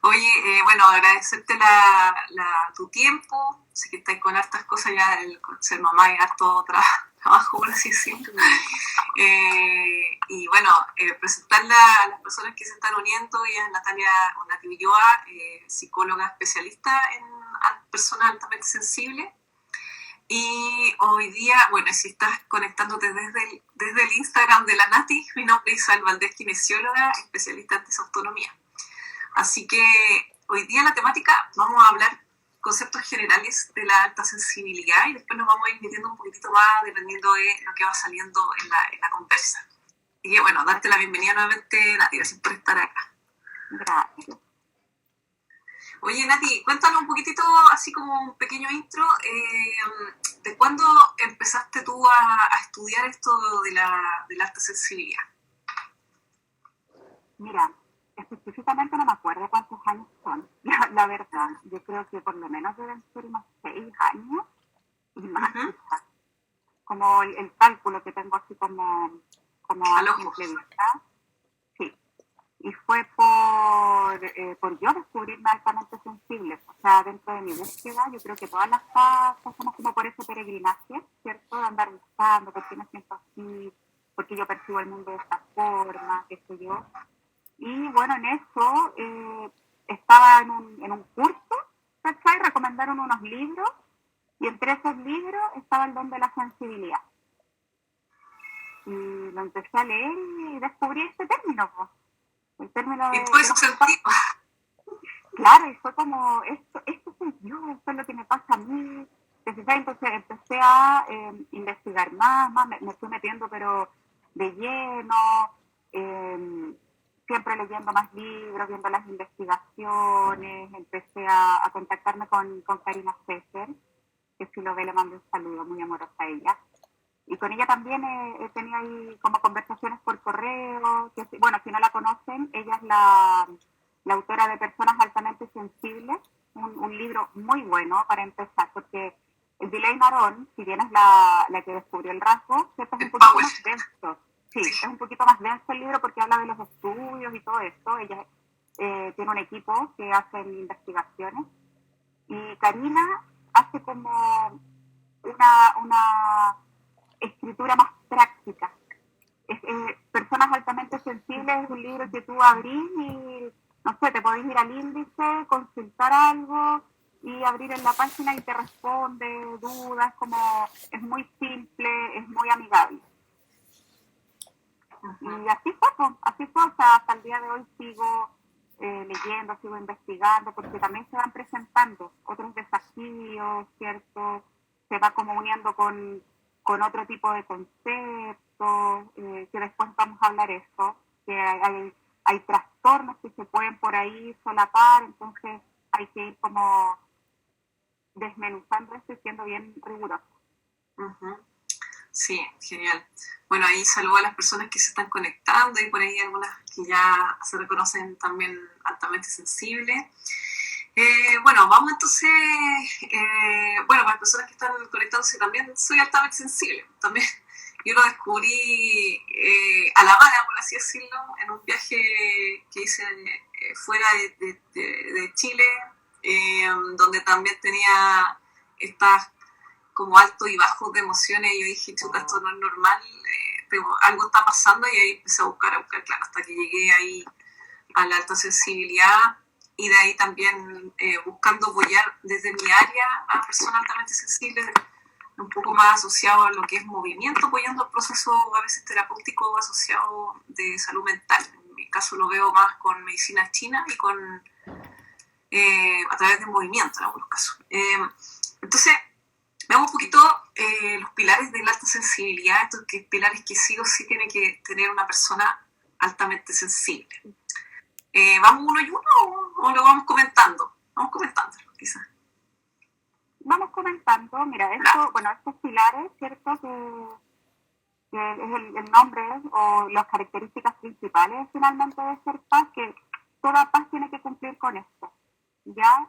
Oye, bueno, agradecerte tu tiempo. Sé que estás con hartas cosas ya, con ser mamá y harto trabajo, por así decirlo. Y bueno, presentarla a las personas que se están uniendo. Ella es Nati Ulloa, psicóloga especialista en personas altamente sensibles. Y hoy día, bueno, si estás conectándote desde el Instagram de la Nati, mi nombre es Isabel Valdés, kinesióloga, especialista en disautonomía. Así que hoy día la temática vamos a hablar conceptos generales de la alta sensibilidad y después nos vamos a ir metiendo un poquitito más dependiendo de lo que va saliendo en la conversa. Y que bueno, darte la bienvenida nuevamente, Nati, gracias por estar acá. Gracias. Oye, Nati, cuéntanos un poquitito, así como un pequeño intro, de cuándo empezaste tú a estudiar esto de la alta sensibilidad. Mira, específicamente no me acuerdo cuántos años son, la verdad. Yo creo que por lo menos deben ser unos 6 años y más, Uh-huh. quizás. Como el cálculo que tengo así como Al a ojo. simple vista. Sí. Y fue por yo descubrirme altamente sensible. O sea, dentro de mi búsqueda, yo creo que todas las pasamos como por ese peregrinaje, ¿cierto? De andar buscando, por qué me siento así, por qué yo percibo el mundo de esta forma, qué sé yo. Y bueno, en eso estaba en un curso, ¿cachai? Recomendaron unos libros y entre esos libros estaba el don de la sensibilidad. Y lo empecé a leer y descubrí este término, pues, el término Y todo de eso las sentido. claro, y fue como, esto soy yo, esto es lo que me pasa a mí. Entonces empecé a investigar más, me fui metiendo, pero de lleno, eh, siempre leyendo más libros, viendo las investigaciones, empecé a contactarme con Karina Fesser, que si lo ve le mando un saludo muy amorosa a ella. Y con ella también he tenido ahí como conversaciones por correo, que bueno, si no la conocen, ella es la autora de Personas Altamente Sensibles, un libro muy bueno para empezar, porque el Elaine Aron, si bien es la que descubrió el rasgo, ¿cierto? Es un El poquito power. más denso. Sí, Sí. es un poquito más denso el libro porque habla de los estudios y todo esto. Ella tiene un equipo que hace investigaciones. Y Karina hace como una escritura más práctica. Personas altamente sensibles es un libro que tú abrís y, no sé, te podés ir al índice, consultar algo y abrir en la página y te responde dudas, como es muy simple, es muy amigable. Uh-huh. Y así fue, o sea, hasta el día de hoy sigo leyendo, sigo investigando, porque también se van presentando otros desafíos, ¿cierto? Se va como uniendo con otro tipo de conceptos, que después vamos a hablar eso, que hay trastornos que se pueden por ahí solapar, entonces hay que ir como desmenuzando esto y siendo bien riguroso. Uh-huh. Sí, genial. Bueno, ahí saludo a las personas que se están conectando y por ahí algunas que ya se reconocen también altamente sensibles. Bueno, vamos entonces, bueno, para las personas que están conectándose también soy altamente sensible. También yo lo descubrí a la mala, por así decirlo, en un viaje que hice fuera de Chile, donde también tenía estas como altos y bajos de emociones y yo dije, chuta, esto no es normal, algo está pasando y ahí empecé a buscar, claro, hasta que llegué ahí a la alta sensibilidad y de ahí también buscando apoyar desde mi área a personas altamente sensibles, un poco más asociado a lo que es movimiento, apoyando el proceso a veces terapéutico asociado de salud mental. En mi caso lo veo más con medicina china y con a través de movimiento en algunos casos. Entonces, veamos un poquito los pilares de la alta sensibilidad, estos pilares que sí o sí tiene que tener una persona altamente sensible. ¿Vamos uno y uno o lo vamos comentando? Vamos comentándolo, quizás. Vamos comentando, mira, Claro. bueno, estos pilares, ¿cierto? Que es el nombre o las características principales finalmente de ser paz, que toda paz tiene que cumplir con esto. Ya,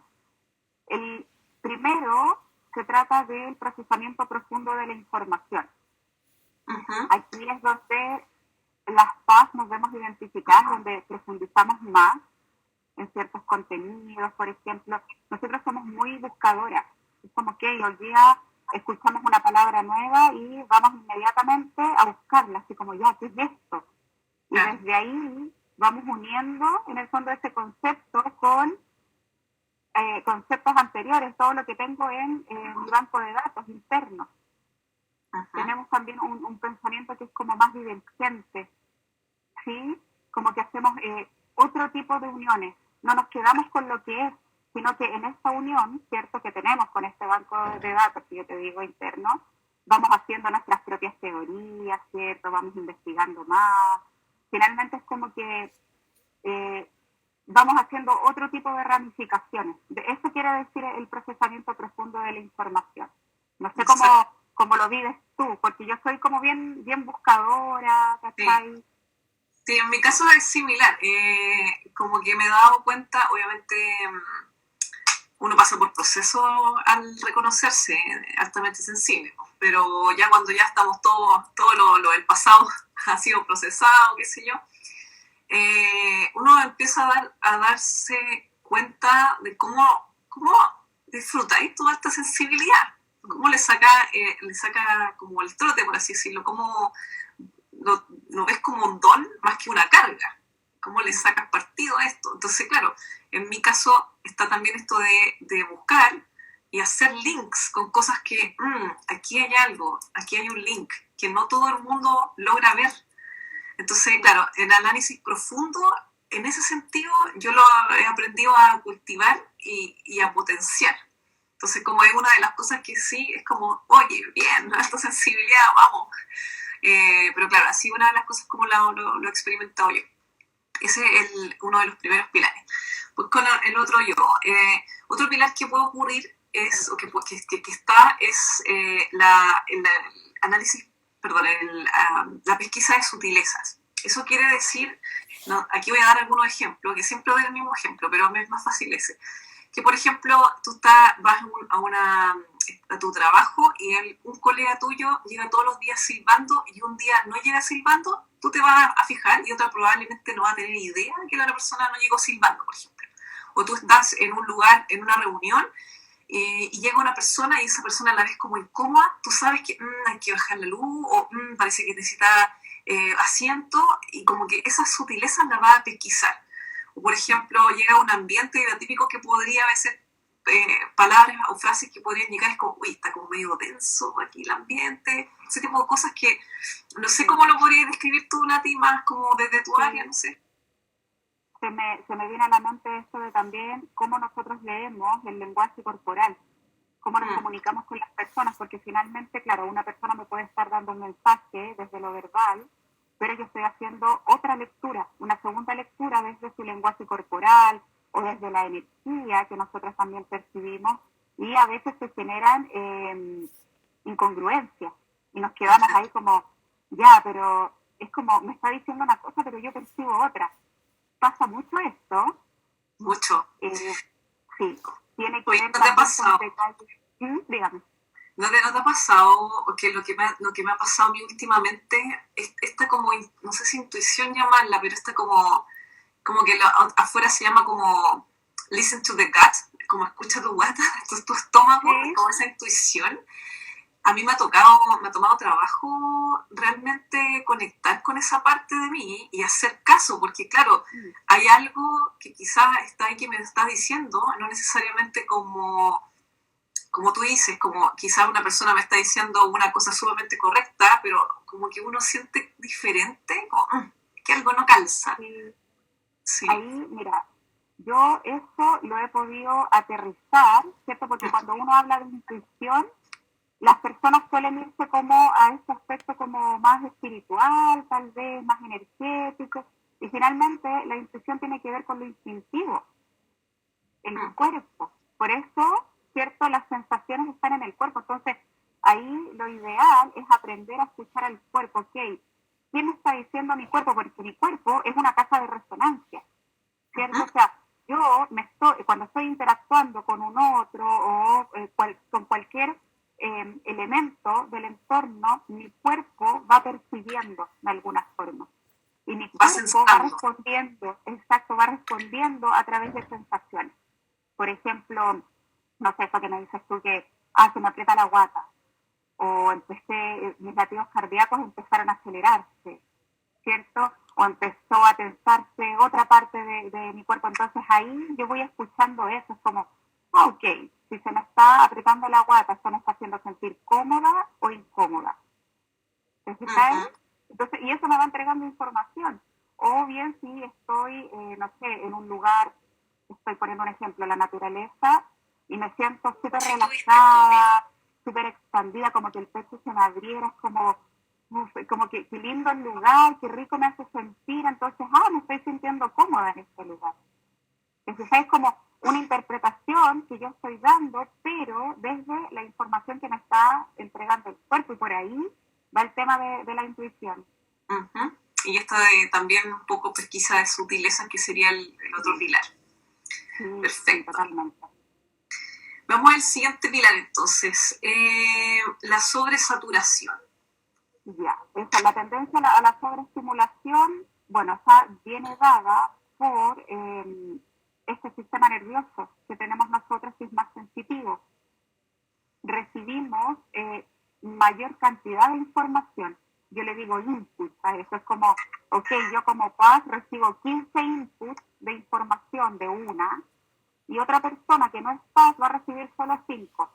el primero se trata del procesamiento profundo de la información. Uh-huh. Aquí es donde las paz nos vemos identificadas, donde profundizamos más. en ciertos contenidos, por ejemplo. Nosotros somos muy buscadoras. Es como que hoy día escuchamos una palabra nueva y vamos inmediatamente a buscarla, así como ya, ¿qué es esto? Y desde ahí vamos uniendo en el fondo ese concepto con conceptos anteriores, todo lo que tengo en mi banco de datos interno. Tenemos también un pensamiento que es como más divergente, ¿sí? Como que hacemos otro tipo de uniones. No nos quedamos con lo que es, sino que en esta unión, ¿cierto?, que tenemos con este banco de datos, que yo te digo interno, vamos haciendo nuestras propias teorías, ¿cierto? Vamos investigando más. Finalmente es como que vamos haciendo otro tipo de ramificaciones. Eso quiere decir el procesamiento profundo de la información. No sé cómo lo vives tú, porque yo soy como bien buscadora, ¿cachai? Sí. Sí, en mi caso es similar. Como que me he dado cuenta, obviamente uno pasa por procesos al reconocerse altamente sensible, pero ya cuando ya estamos todo lo del pasado ha sido procesado, qué sé yo, uno empieza a darse cuenta de cómo disfrutáis toda esta sensibilidad, cómo le saca como el trote, por así decirlo, cómo lo ves como un don más que una carga, cómo le sacas partido a esto. Entonces, claro, en mi caso está también esto de buscar y hacer links con cosas que, aquí hay algo, aquí hay un link, que no todo el mundo logra ver. Entonces, claro, el análisis profundo, en ese sentido, yo lo he aprendido a cultivar y a potenciar. Entonces, como es una de las cosas que sí, es como, oye, bien, esta sensibilidad, vamos. Pero claro, así una de las cosas como lo he experimentado yo. Ese es uno de los primeros pilares. Pues con el otro yo. Otro pilar que puede ocurrir es, o que está, es el análisis, perdón, la pesquisa de sutilezas. Eso quiere decir, no, aquí voy a dar algunos ejemplos, que siempre doy el mismo ejemplo, pero me es más fácil ese. Que, por ejemplo, tú vas a tu trabajo y un colega tuyo llega todos los días silbando y un día no llega silbando, tú te vas a fijar y otra probablemente no va a tener idea de que la otra persona no llegó silbando, por ejemplo. O tú estás en un lugar, en una reunión, y llega una persona y esa persona la ves como incómoda, tú sabes que hay que bajar la luz o parece que necesita asiento, y como que esa sutileza la va a pesquisar. O por ejemplo, llega a un ambiente típico que podría a veces palabras o frases que podrían llegar es como, uy, está como medio denso aquí el ambiente, ese tipo de cosas que no sé cómo lo podrías describir tú, Nati, más como desde tu área, no sé. Se me viene a la mente esto de también cómo nosotros leemos el lenguaje corporal, cómo nos comunicamos con las personas, porque finalmente, claro, una persona me puede estar dando un mensaje desde lo verbal, pero yo estoy haciendo otra lectura, una segunda lectura desde su lenguaje corporal o desde la energía que nosotros también percibimos, y a veces se generan incongruencias y nos quedamos ahí como, ya, pero es como, me está diciendo una cosa, pero yo percibo otra. Pasa mucho esto. Mucho. Sí, tiene que Oye, ver ¿no te ha pasado? con detalles. Dígame. ¿No te ha pasado que lo que me ha pasado a mí últimamente es esta como, no sé si intuición llamarla, pero esta como que afuera se llama como listen to the gut, como escucha tu guata, tu estómago, Sí. como esa intuición? A mí me ha tomado trabajo realmente conectar con esa parte de mí y hacer caso, porque claro, hay algo que quizás está ahí que me está diciendo, no necesariamente como tú dices, como quizás una persona me está diciendo una cosa sumamente correcta, pero como que uno siente diferente, como que algo no calza. Sí. Sí. Ahí, mira, yo eso lo he podido aterrizar, ¿cierto? Porque cuando uno habla de intuición, las personas suelen irse como a este aspecto como más espiritual, tal vez más energético, y finalmente la intuición tiene que ver con lo instintivo, el cuerpo. Por eso, ¿cierto? Las sensaciones están en el cuerpo. Entonces, ahí lo ideal es aprender a escuchar al cuerpo. Ok, ¿quién me está diciendo mi cuerpo? Porque mi cuerpo es una caja de resonancia, ¿cierto? O sea, yo cuando estoy interactuando con un otro o con cualquier elemento del entorno, mi cuerpo va percibiendo de alguna forma. y mi Va cuerpo va sensando. respondiendo, exacto, va respondiendo a través de sensaciones. Por ejemplo, no sé, eso que me dices tú que, se me aprieta la guata, o mis latidos cardíacos empezaron a acelerarse, ¿cierto? O empezó a tensarse otra parte de mi cuerpo. Entonces ahí yo voy escuchando eso, es como, ok, si se me está apretando la guata, ¿esto me está haciendo sentir cómoda o incómoda? ¿Te fijas? Ujú. Entonces, y eso me va entregando información. O bien si estoy, no sé, en un lugar, estoy poniendo un ejemplo, la naturaleza, y me siento súper relajada, súper expandida, como que el pecho se me abriera, es como, uf, como que qué lindo el lugar, qué rico me hace sentir, entonces, me estoy sintiendo cómoda en este lugar. Entonces, es como una interpretación que yo estoy dando, pero desde la información que me está entregando el cuerpo, y por ahí va el tema de la intuición. Ujú. Y esto de también un poco pesquisa de sutilezas, que sería el otro pilar. Sí, sí, Perfecto. totalmente. Vamos al siguiente pilar entonces, la sobresaturación. Ya, esa, la tendencia a la sobreestimulación, bueno, está viene dada por este sistema nervioso que tenemos nosotros, que es más sensitivo. Recibimos mayor cantidad de información. Yo le digo input, ¿sabes? Eso es como, ok, yo como Paz recibo 15 inputs de información de una, y otra persona que no es Paz va a recibir solo 5.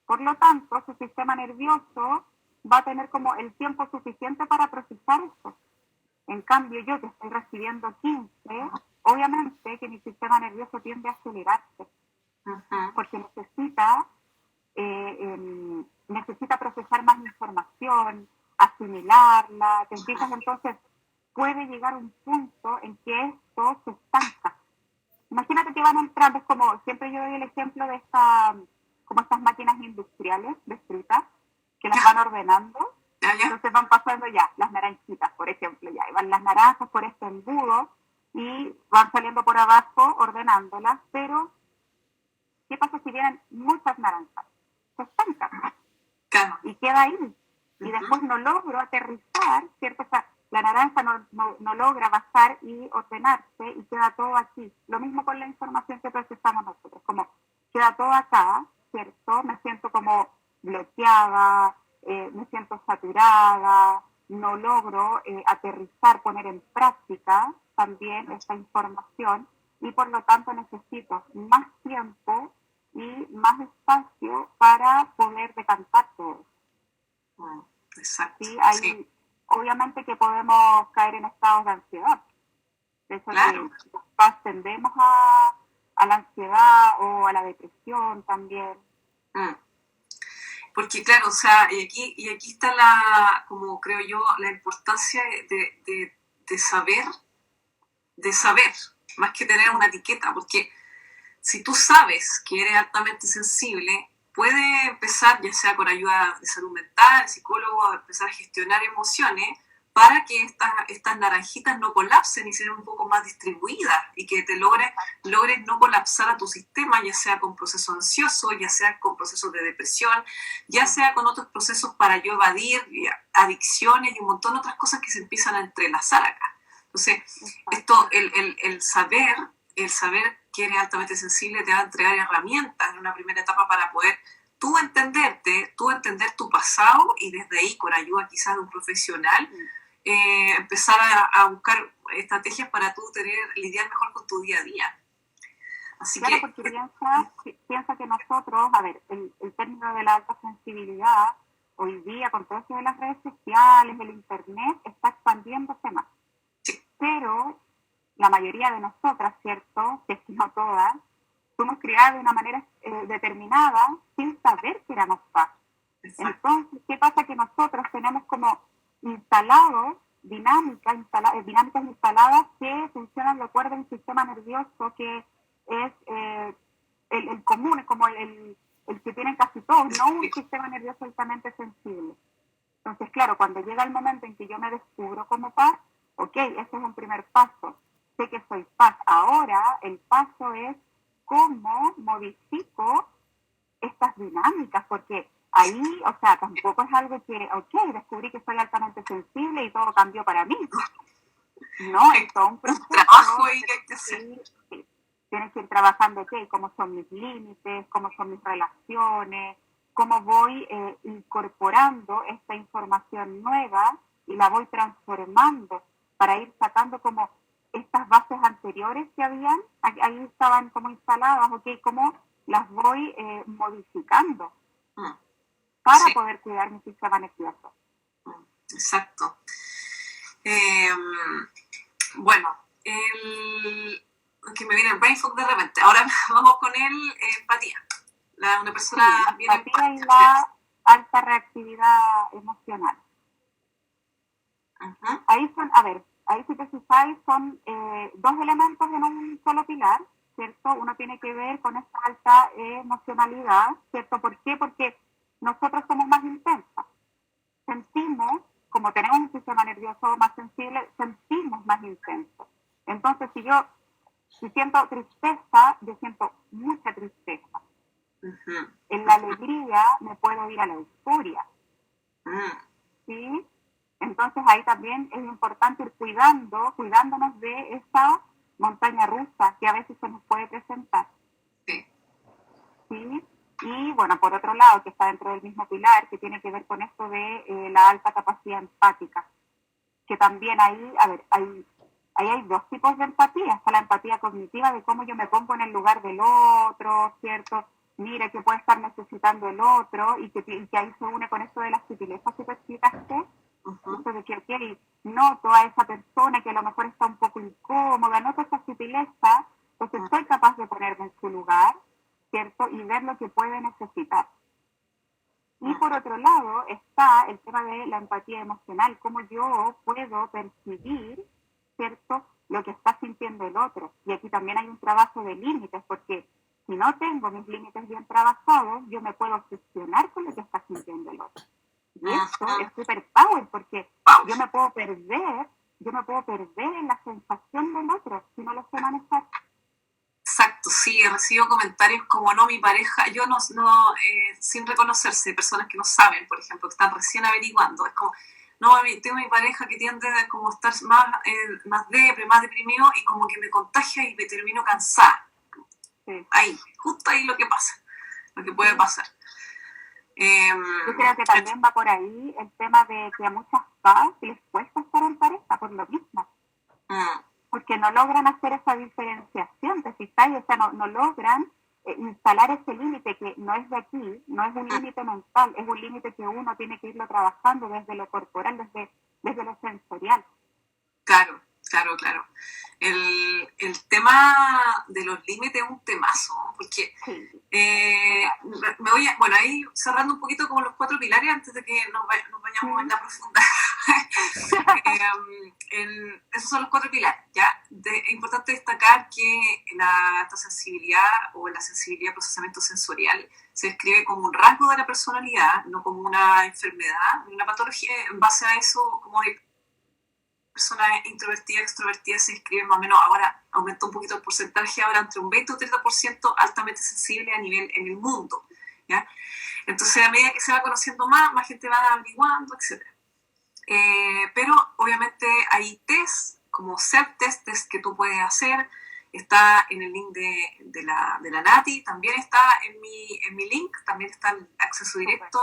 Por lo tanto, su sistema nervioso va a tener como el tiempo suficiente para procesar eso. En cambio, yo que estoy recibiendo 15, obviamente que mi sistema nervioso tiende a acelerarse, Ujú. porque necesita procesar más información, asimilarla, ¿te fijas? Entonces, puede llegar un punto en que esto se estanca. Imagínate que van entrando, es como, siempre yo doy el ejemplo de como estas máquinas industriales de frutas, que las van ordenando, ¿Ya, ya? entonces van pasando ya las naranjitas, por ejemplo, ya, y van las naranjas por este embudo, y van saliendo por abajo ordenándolas, pero ¿qué pasa si vienen muchas naranjas? Se estancan Claro. y queda ahí. Y Ujú. después no logro aterrizar, ¿cierto? O sea, la naranja no logra bajar y ordenarse y queda todo aquí. Lo mismo con la información que procesamos nosotros, como queda todo acá, ¿cierto? Me siento como bloqueada, me siento saturada, no logro aterrizar, poner en práctica también esta información, y por lo tanto necesito más tiempo y más espacio para poder decantar todo. Mm, exacto, ¿Sí? sí, Hay, obviamente que podemos caer en estados de ansiedad. De hecho, claro. que tendemos a la ansiedad o a la depresión también. Mm. Porque claro, o sea, y aquí está como creo yo, la importancia de saber, más que tener una etiqueta, porque si tú sabes que eres altamente sensible, puede empezar, ya sea con ayuda de salud mental, psicólogo, a empezar a gestionar emociones para que estas naranjitas no colapsen y sean un poco más distribuidas, y que te logres no colapsar a tu sistema, ya sea con procesos ansiosos, ya sea con procesos de depresión, ya sea con otros procesos para yo evadir adicciones y un montón de otras cosas que se empiezan a entrelazar acá. Entonces, esto, el saber que eres altamente sensible te va a entregar herramientas en una primera etapa para poder tú entenderte, tú entender tu pasado, y desde ahí, con ayuda quizás de un profesional, empezar a buscar estrategias para tú lidiar mejor con tu día a día. Así Claro, que, porque piensa que nosotros, a ver, el término de la alta sensibilidad, hoy día con todo esto de las redes sociales, el internet, está expandiéndose más. sí, Pero la mayoría de nosotras, ¿cierto? Si es que no todas, fuimos criadas de una manera determinada sin saber que éramos paz. exacto. Entonces, ¿qué pasa? Que nosotros tenemos como instalados dinámicas instaladas que funcionan de acuerdo a un sistema nervioso que es el común, es como el que tienen casi todos, no un sistema nervioso altamente sensible. Entonces, claro, cuando llega el momento en que yo me descubro como paz, ok, ese es un primer paso. Sé que soy paz. Ahora el paso es cómo modifico estas dinámicas, porque ahí, o sea, tampoco es algo que, ok, descubrí que soy altamente sensible y todo cambió para mí. No, es todo un un proceso. trabajo ahí que hay que hacer. Sí, sí. Tienes que ir trabajando, ok, cómo son mis límites, cómo son mis relaciones, cómo voy incorporando esta información nueva y la voy transformando para ir sacando como estas bases anteriores que habían, ahí estaban como instaladas, ok, cómo las voy modificando Mm, para sí, poder cuidar mi sistema nervioso. exacto. Eh, bueno, que me viene el brain fog de repente. Ahora vamos con el empatía. Una Sí, persona la bien empatía y empática. la alta reactividad emocional. Uh-huh. Ahí son, a ver, ahí si te fijáis son dos elementos en un solo pilar, ¿cierto? Uno tiene que ver con esta alta emocionalidad, ¿cierto? ¿Por qué? Porque nosotros somos más intensas. Sentimos, como tenemos un sistema nervioso más sensible, sentimos más intenso. Entonces, si siento tristeza, yo siento mucha tristeza. Uh-huh. En la alegría me puedo ir a la euforia, Uh-huh. ¿sí? Entonces ahí también es importante ir cuidándonos de esa montaña rusa que a veces se nos puede presentar, Sí. ¿sí? Y bueno, por otro lado, que está dentro del mismo pilar, que tiene que ver con esto de la alta capacidad empática, que también ahí, a ver, ahí hay dos tipos de empatía. Está la empatía cognitiva de cómo yo me pongo en el lugar del otro, ¿cierto? Mira que puede estar necesitando el otro y que ahí se une con esto de las sutilezas que te explicaste, Uh-huh. esto de que, ok, noto a esa persona que a lo mejor está un poco incómoda, noto esa sutileza, entonces soy capaz de ponerme en su lugar, ¿cierto? Y ver lo que puede necesitar. Y por otro lado está el tema de la empatía emocional, cómo yo puedo percibir, ¿cierto?, lo que está sintiendo el otro. Y aquí también hay un trabajo de límites, porque si no tengo mis límites bien trabajados, yo me puedo obsesionar con lo que está sintiendo el otro. Y esto Uh-huh. es súper power, porque Wow. yo me puedo perder en la sensación del otro si no lo sé manejar. Exacto, sí, he recibido comentarios como no, mi pareja, yo no sin reconocerse, personas que no saben, por ejemplo, que están recién averiguando, es como, no, tengo mi pareja que tiende a como estar más más deprimido y como que me contagia y me termino cansada. Sí. Ahí, justo ahí lo que pasa, lo que puede Sí. pasar. Yo creo que también va por ahí el tema de que a muchas FAS les cuesta estar en pareja por lo mismo, porque no logran hacer esa diferenciación, ¿te fijáis? O sea, no logran instalar ese límite que no es de aquí, no es un límite mental, es un límite que uno tiene que irlo trabajando desde lo corporal, desde lo sensorial. Claro, claro, claro. El tema de los límites es un temazo, ¿no? Porque Sí. me voy a, bueno, ahí cerrando un poquito como los cuatro pilares antes de que nos vayamos en la profunda. Esos son los cuatro pilares, ¿ya? Es importante destacar que esta sensibilidad o la sensibilidad al procesamiento sensorial se describe como un rasgo de la personalidad, no como una enfermedad, una patología. En base a eso, como hay personas introvertidas, extrovertidas se describen más o menos, ahora aumentó un poquito el porcentaje, ahora entre un 20 o 30% altamente sensible a nivel en el mundo, ¿ya? Entonces, a medida que se va conociendo más gente va averiguando, etc. Pero obviamente hay test, como self-test que tú puedes hacer, está en el link de la Nati, también está en mi link, también está el acceso directo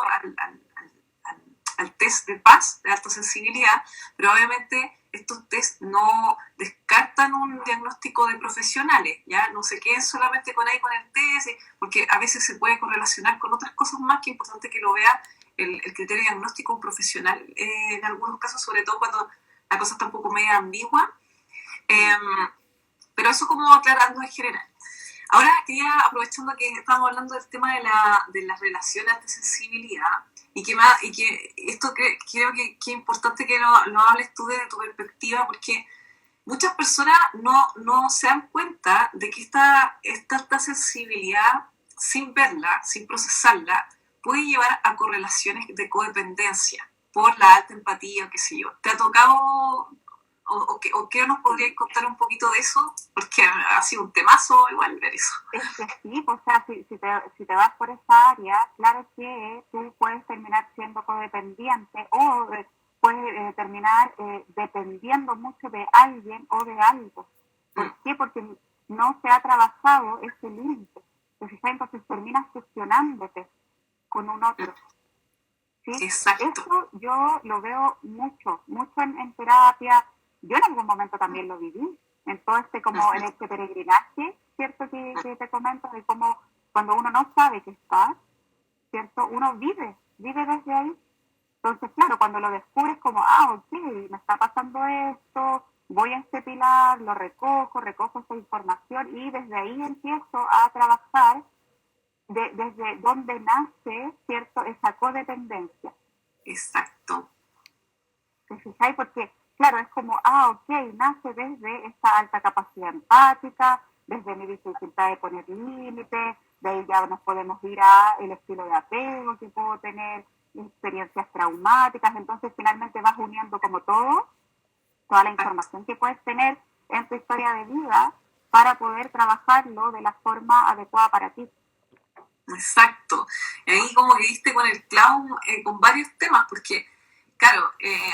al test de paz, de alta sensibilidad, pero obviamente estos test no descartan un diagnóstico de profesionales, ¿ya? No se queden solamente con ahí con el test, porque a veces se puede correlacionar con otras cosas más, que es importante que lo vea el criterio diagnóstico un profesional en algunos casos, sobre todo cuando la cosa está un poco media ambigua, pero eso como aclarando en general. Ahora quería, aprovechando que estábamos hablando del tema de las relaciones de sensibilidad, y que esto creo que es importante que lo hables tú desde tu perspectiva, porque muchas personas no se dan cuenta de que esta alta sensibilidad, sin verla, sin procesarla, puede llevar a correlaciones de codependencia por la alta empatía o qué sé yo. ¿Te ha tocado o qué nos podrías contar un poquito de eso? Porque ha sido un temazo igual ver eso. Es que sí, o sea, si te vas por esa área, claro que tú puedes terminar siendo codependiente o puede terminar dependiendo mucho de alguien o de algo. ¿Por qué? Porque no se ha trabajado ese límite. Entonces terminas fusionándote con un otro. ¿Sí? Exacto. Eso yo lo veo mucho en terapia. Yo en algún momento también lo viví, en todo en este peregrinaje, ¿cierto? Que te comento, de cómo cuando uno no sabe que está, ¿cierto? Uno vive desde ahí. Entonces, claro, cuando lo descubres como, ok, me está pasando esto, voy a este pilar, lo recojo esa información y desde ahí empiezo a trabajar desde donde nace, ¿cierto? Esa codependencia. Exacto. ¿Te fijáis? Porque, claro, es como, ok, nace desde esta alta capacidad empática, desde mi dificultad de poner límites, de ahí ya nos podemos ir a el estilo de apego que puedo tener, experiencias traumáticas, entonces finalmente vas uniendo como toda la información que puedes tener en tu historia de vida para poder trabajarlo de la forma adecuada para ti. Exacto. Y ahí como que diste con el clavo con varios temas, porque, claro,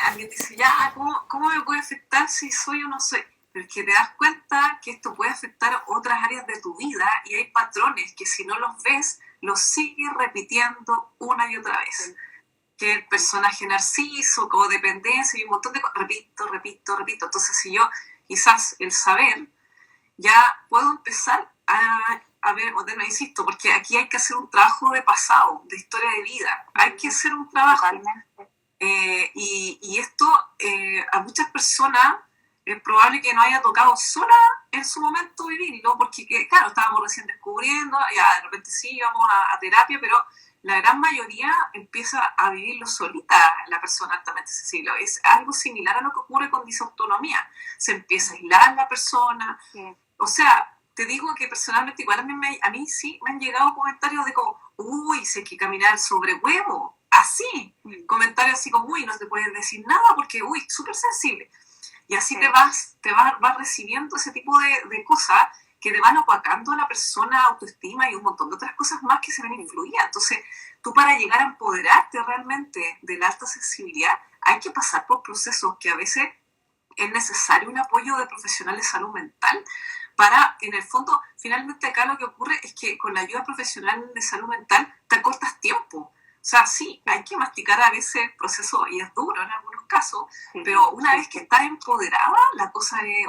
alguien dice, ya, ¿cómo me puede afectar si soy o no soy? Pero es que te das cuenta que esto puede afectar otras áreas de tu vida y hay patrones que si no los ves, los sigues repitiendo una y otra vez. Sí. Que el personaje narciso, codependencia y un montón de cosas, repito. Entonces, si yo quizás el saber, ya puedo empezar a ver, insisto, porque aquí hay que hacer un trabajo de pasado, de historia de vida, hay que hacer un trabajo. Y esto a muchas personas es probable que no haya tocado sola en su momento vivirlo, porque claro, estábamos recién descubriendo, ya de repente sí vamos a terapia, pero la gran mayoría empieza a vivirlo solita la persona altamente sensible. Es algo similar a lo que ocurre con disautonomía. Se empieza a aislar la persona. Sí. O sea, te digo que personalmente igual a mí sí me han llegado comentarios de como, uy, sé que caminar sobre huevo, así. Sí. Comentarios así como, uy, no te puedes decir nada porque, uy, súper sensible. Y así sí. te vas recibiendo ese tipo de cosas que te van opacando a la persona, autoestima y un montón de otras cosas más que se ven influidas. Entonces, tú para llegar a empoderarte realmente de la alta sensibilidad, hay que pasar por procesos que a veces es necesario un apoyo de profesionales de salud mental para, en el fondo, finalmente acá lo que ocurre es que con la ayuda profesional de salud mental te acortas tiempo. O sea, sí, hay que masticar a veces el proceso y es duro en algunos casos, sí, pero una vez que estás empoderada, la cosa es...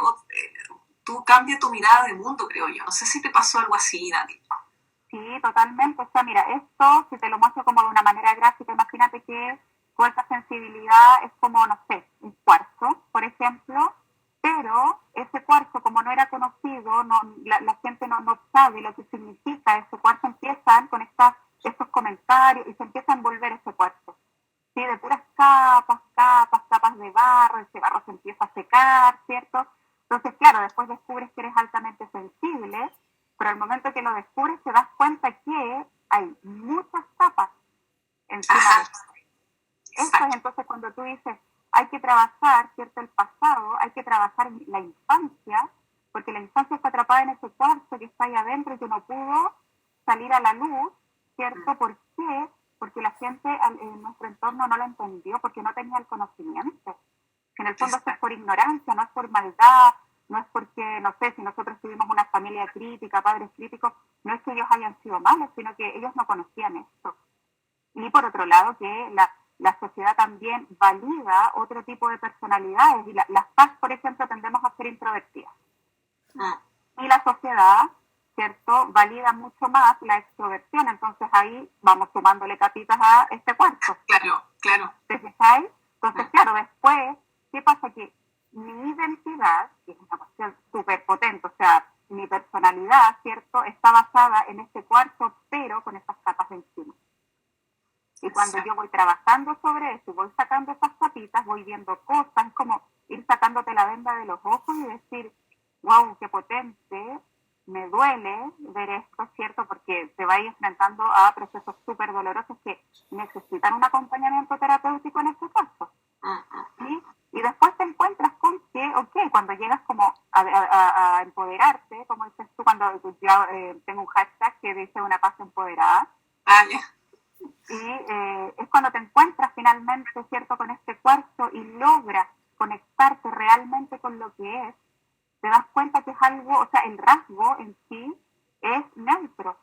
tú cambias tu mirada de mundo, creo yo. No sé si te pasó algo así, Nati. Sí, totalmente. O sea, mira, esto, si te lo muestro como de una manera gráfica, imagínate que tu alta sensibilidad es como, no sé, un cuarzo, por ejemplo, pero ese cuarzo, como no era conocido, la gente no sabe lo que significa ese cuarzo, empiezan con estos comentarios y se empieza a envolver ese cuarzo. Sí, de puras capas de barro, ese barro se empieza a secar, ¿cierto? Entonces, claro, después descubres que eres altamente sensible, pero al momento que lo descubres te das cuenta que hay muchas capas encima de eso. Entonces, cuando tú dices, hay que trabajar, ¿cierto?, el pasado, hay que trabajar la infancia, porque la infancia está atrapada en ese cuarzo que está ahí adentro y que no pudo salir a la luz, ¿cierto? ¿Por qué? Porque la gente en nuestro entorno no lo entendió, porque no tenía el conocimiento. Que en el fondo eso es por ignorancia, no es por maldad, no es porque, no sé, si nosotros tuvimos una familia crítica, padres críticos, no es que ellos hayan sido malos, sino que ellos no conocían esto. Y por otro lado, que la sociedad también valida otro tipo de personalidades. Y las PAS, por ejemplo, tendemos a ser introvertidas. Y la sociedad, ¿cierto?, valida mucho más la extroversión. Entonces ahí vamos sumándole capitas a este cuarto. Claro. ¿Te fijáis? Entonces, claro, después, ¿qué pasa? Que mi identidad, que es una cuestión súper potente, o sea, mi personalidad, ¿cierto?, está basada en este cuarto, pero con esas capas encima. Y cuando yo voy trabajando sobre eso, voy sacando esas capitas, voy viendo cosas, es como ir sacándote la venda de los ojos y decir, wow, qué potente, me duele ver esto, ¿cierto? Porque te vas enfrentando a procesos súper dolorosos que necesitan un acompañamiento terapéutico en este caso. ¿Sí? Y después te encuentras con que, cuando llegas como a empoderarte, como dices tú, cuando yo tengo un hashtag que dice una paz empoderada, ya. es cuando te encuentras finalmente, ¿cierto?, con este cuarzo y logras conectarte realmente con lo que es, te das cuenta que es algo, o sea, el rasgo en sí es neutro.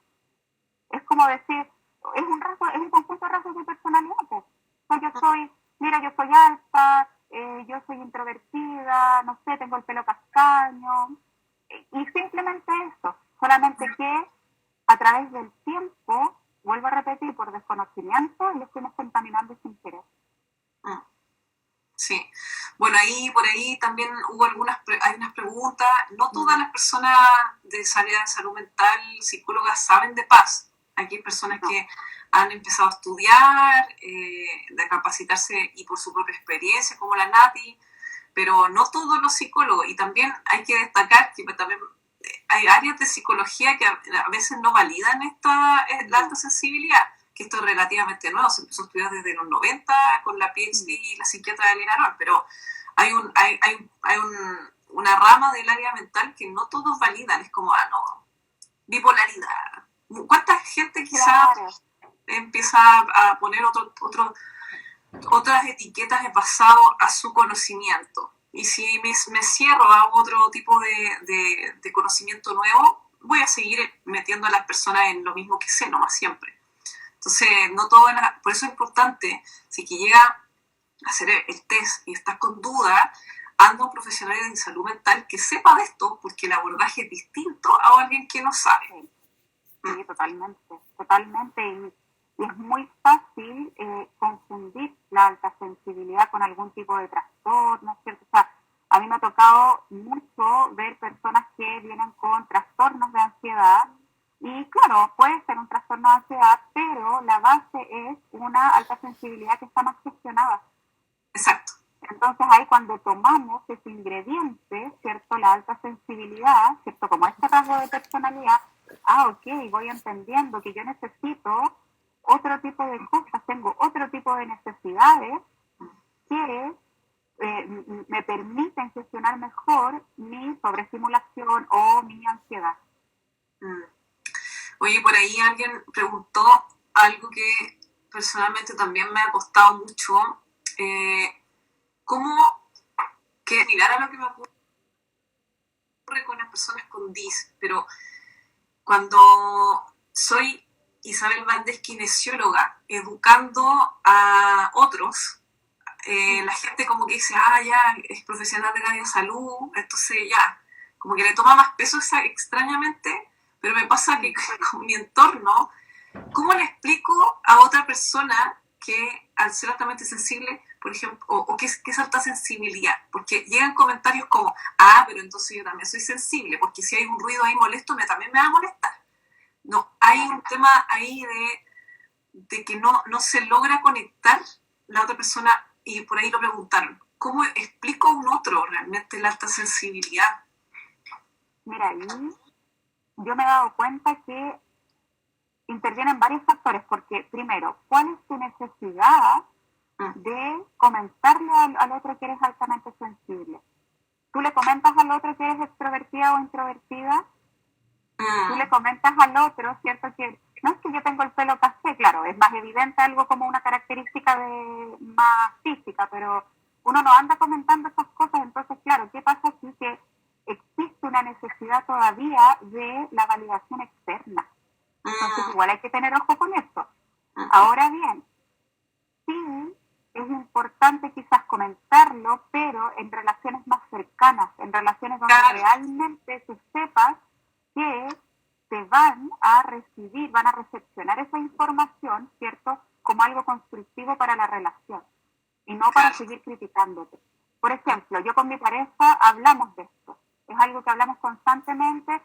Es como decir, es un rasgo, es un conjunto de rasgos de personalidad. Pues. O sea, yo soy alta, yo soy introvertida, no sé, tengo el pelo castaño, y simplemente eso, solamente que a través del tiempo, vuelvo a repetir, por desconocimiento, lo fuimos contaminando sin querer. Sí, bueno, por ahí también hubo hay unas preguntas. No todas las personas de área de salud mental, psicólogas, saben de paz. Aquí hay personas que han empezado a estudiar, de capacitarse y por su propia experiencia, como la Nati, pero no todos los psicólogos. Y también hay que destacar que también hay áreas de psicología que a veces no validan la alta sensibilidad, que esto es relativamente nuevo, se empezó a estudiar desde los 90 con la PhD y la psiquiatra Elena Aron, pero hay una rama del área mental que no todos validan, es como, no, bipolaridad. ¿Cuánta gente quizás empieza a poner otras etiquetas basado a su conocimiento? Y si me cierro a otro tipo de conocimiento nuevo, voy a seguir metiendo a las personas en lo mismo que sé, nomás siempre. Entonces, no todo por eso es importante, si que llega a hacer el test y estás con duda, anda un profesional de salud mental que sepa de esto, porque el abordaje es distinto a alguien que no sabe. Sí, totalmente. Y es muy fácil confundir la alta sensibilidad con algún tipo de trastorno, ¿cierto? O sea, a mí me ha tocado mucho ver personas que vienen con trastornos de ansiedad y claro, puede ser un trastorno de ansiedad, pero la base es una alta sensibilidad que está más gestionada. Exacto. Entonces ahí cuando tomamos ese ingrediente, ¿cierto? La alta sensibilidad, ¿cierto? Como este rasgo de personalidad, ok, voy entendiendo que yo necesito otro tipo de cosas, tengo otro tipo de necesidades que me permiten gestionar mejor mi sobreestimulación o mi ansiedad. Oye, por ahí alguien preguntó algo que personalmente también me ha costado mucho. ¿Cómo que mirar a lo que me ocurre con las personas con DIS? Pero cuando soy Isabel Valdés, kinesióloga, educando a otros, la gente como que dice, ya, es profesional de la salud, entonces ya, como que le toma más peso extrañamente, pero me pasa que con mi entorno, ¿cómo le explico a otra persona que al ser altamente sensible, por ejemplo, o qué es alta sensibilidad? Porque llegan comentarios como, pero entonces yo también soy sensible, porque si hay un ruido ahí molesto, también me va a molestar. No, hay un tema ahí de que no se logra conectar la otra persona, y por ahí lo preguntaron, ¿cómo explico a un otro realmente la alta sensibilidad? Mira, ahí yo me he dado cuenta que intervienen varios factores, porque primero, ¿cuál es tu necesidad de comentarle al otro que eres altamente sensible? ¿Tú le comentas al otro que eres extrovertida o introvertida? Tú le comentas al otro, ¿cierto? Que no es que yo tengo el pelo café, claro, es más evidente algo como una característica más física, pero uno no anda comentando esas cosas, entonces, claro, ¿qué pasa aquí? Que existe una necesidad todavía de la validación externa. Entonces, igual hay que tener ojo con esto. Ahora bien, sí es importante quizás comentarlo, pero en relaciones más cercanas, en relaciones donde realmente tú sepas que te van a recibir, van a recepcionar esa información, ¿cierto?, como algo constructivo para la relación y no para seguir criticándote. Por ejemplo, yo con mi pareja hablamos de esto, es algo que hablamos constantemente,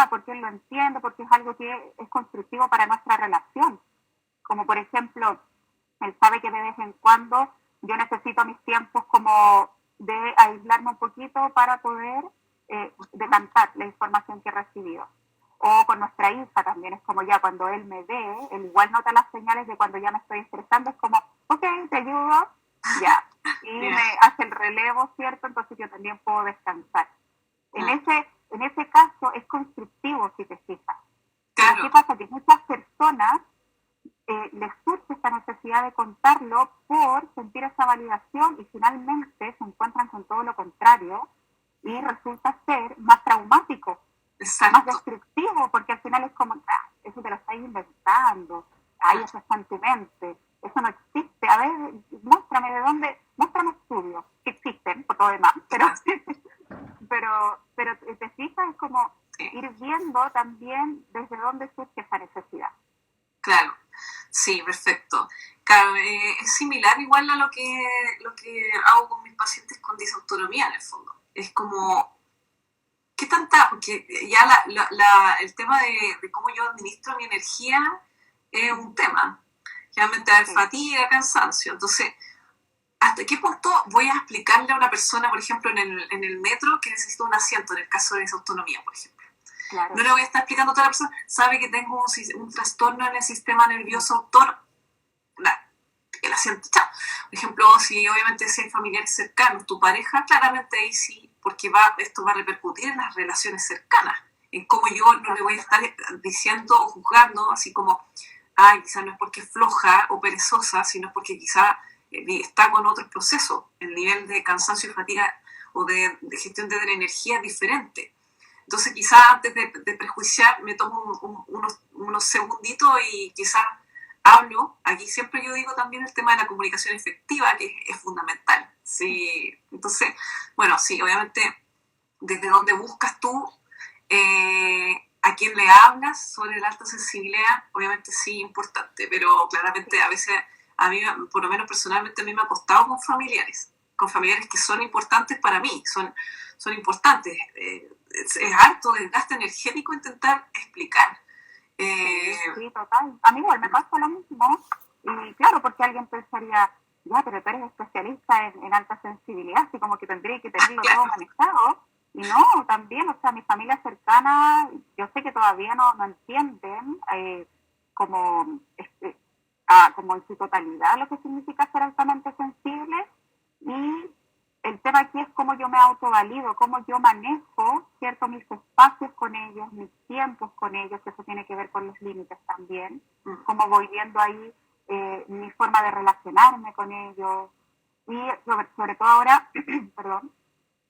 porque él lo entiende, porque es algo que es constructivo para nuestra relación. Como por ejemplo, él sabe que de vez en cuando yo necesito mis tiempos como de aislarme un poquito para poder decantar la información que he recibido. O con nuestra hija también es como cuando él me ve, él igual nota las señales de cuando ya me estoy estresando, es como, ok, te ayudo, y me hace el relevo, ¿cierto? Entonces yo también puedo descansar. En ese caso es constructivo, si te fijas. Pero ¿qué pasa? Que muchas personas les surge esta necesidad de contarlo por sentir esa validación y finalmente se encuentran con todo lo contrario y resulta ser más traumático, Exacto. más destructivo, porque al final es como, eso te lo estás inventando, eso está en tu mente, eso no existe, a ver, muéstrame de dónde, muéstrame estudios que existen, por todo demás, pero te fijas, es como ir viendo también desde dónde surge esa necesidad. Claro, sí, perfecto. Claro, es similar igual a lo que hago con mis pacientes con disautonomía en el fondo. Es como, ¿qué tanta? Porque ya el tema de cómo yo administro mi energía es un tema. Generalmente hay fatiga, cansancio. Entonces, ¿hasta qué punto voy a explicarle a una persona, por ejemplo, en el metro que necesita un asiento en el caso de disautonomía, por ejemplo? Claro. No le voy a estar explicando a toda la persona, sabe que tengo un trastorno en el sistema nervioso autónomo, el asiento, chao. Por ejemplo, si obviamente si hay familiares cercanos, tu pareja, claramente ahí sí, porque esto va a repercutir en las relaciones cercanas, en cómo yo no le voy a estar diciendo o juzgando, así como, quizás no es porque es floja o perezosa, sino porque quizás está con otros procesos, el nivel de cansancio y fatiga o de gestión de la energía es diferente. Entonces quizás antes de prejuiciar me tomo unos segunditos y quizás hablo. Aquí siempre yo digo también el tema de la comunicación efectiva, que es fundamental. Sí. Entonces, bueno, sí, obviamente desde donde buscas tú a quién le hablas sobre la alta sensibilidad, obviamente sí, importante, pero claramente a veces a mí, por lo menos personalmente, a mí me ha costado con familiares que son importantes para mí, son importantes. Es harto desgaste energético intentar explicar. Sí, total. A mí igual me pasa lo mismo. Y claro, porque alguien pensaría, ya, pero tú eres especialista en alta sensibilidad, así como que tendría que tenerlo todo manejado. Y no, también, o sea, mi familia cercana, yo sé que todavía no entienden como en su totalidad lo que significa ser altamente sensible. Y el tema aquí es cómo yo me autovalido, cómo yo manejo, ¿cierto?, mis espacios con ellos, mis tiempos con ellos, que eso tiene que ver con los límites también, cómo voy viendo ahí mi forma de relacionarme con ellos, y sobre todo ahora, perdón,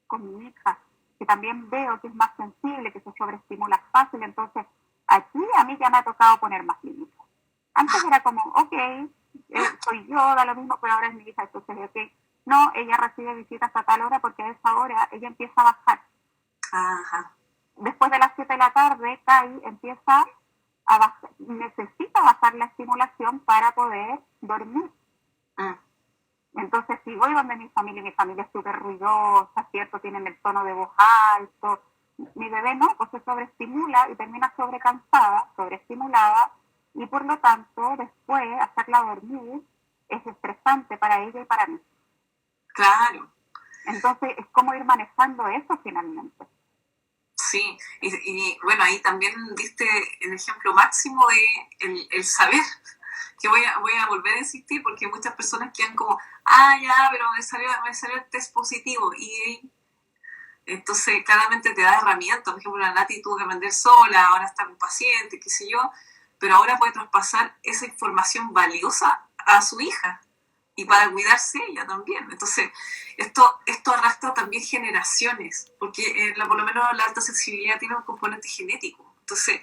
con mi hija, que también veo que es más sensible, que se sobreestimula fácil, entonces aquí a mí ya me ha tocado poner más límites. Antes era como, soy yo, da lo mismo, pero ahora es mi hija, entonces, no, ella recibe visitas a tal hora porque a esa hora ella empieza a bajar. Ajá. Después de las 7 de la tarde, Kai empieza a bajar, necesita bajar la estimulación para poder dormir. Entonces, si voy donde mi familia es súper ruidosa, ¿cierto? Tienen el tono de voz alto. Mi bebé no, pues se sobreestimula y termina sobrecansada, sobreestimulada, y por lo tanto, después, hacerla dormir es estresante para ella y para mí. Claro. Entonces, es como ir manejando eso finalmente. Sí, y bueno, ahí también viste el ejemplo máximo de el saber, que voy a volver a insistir, porque muchas personas quedan como, ya, pero me salió el test positivo, y entonces claramente te da herramientas. Por ejemplo, la Nati tuvo que aprender sola, ahora está con paciente, qué sé yo, pero ahora puede traspasar esa información valiosa a su hija, y para cuidarse ella también. Entonces, esto arrastra también generaciones, porque por lo menos la alta sensibilidad tiene un componente genético. Entonces,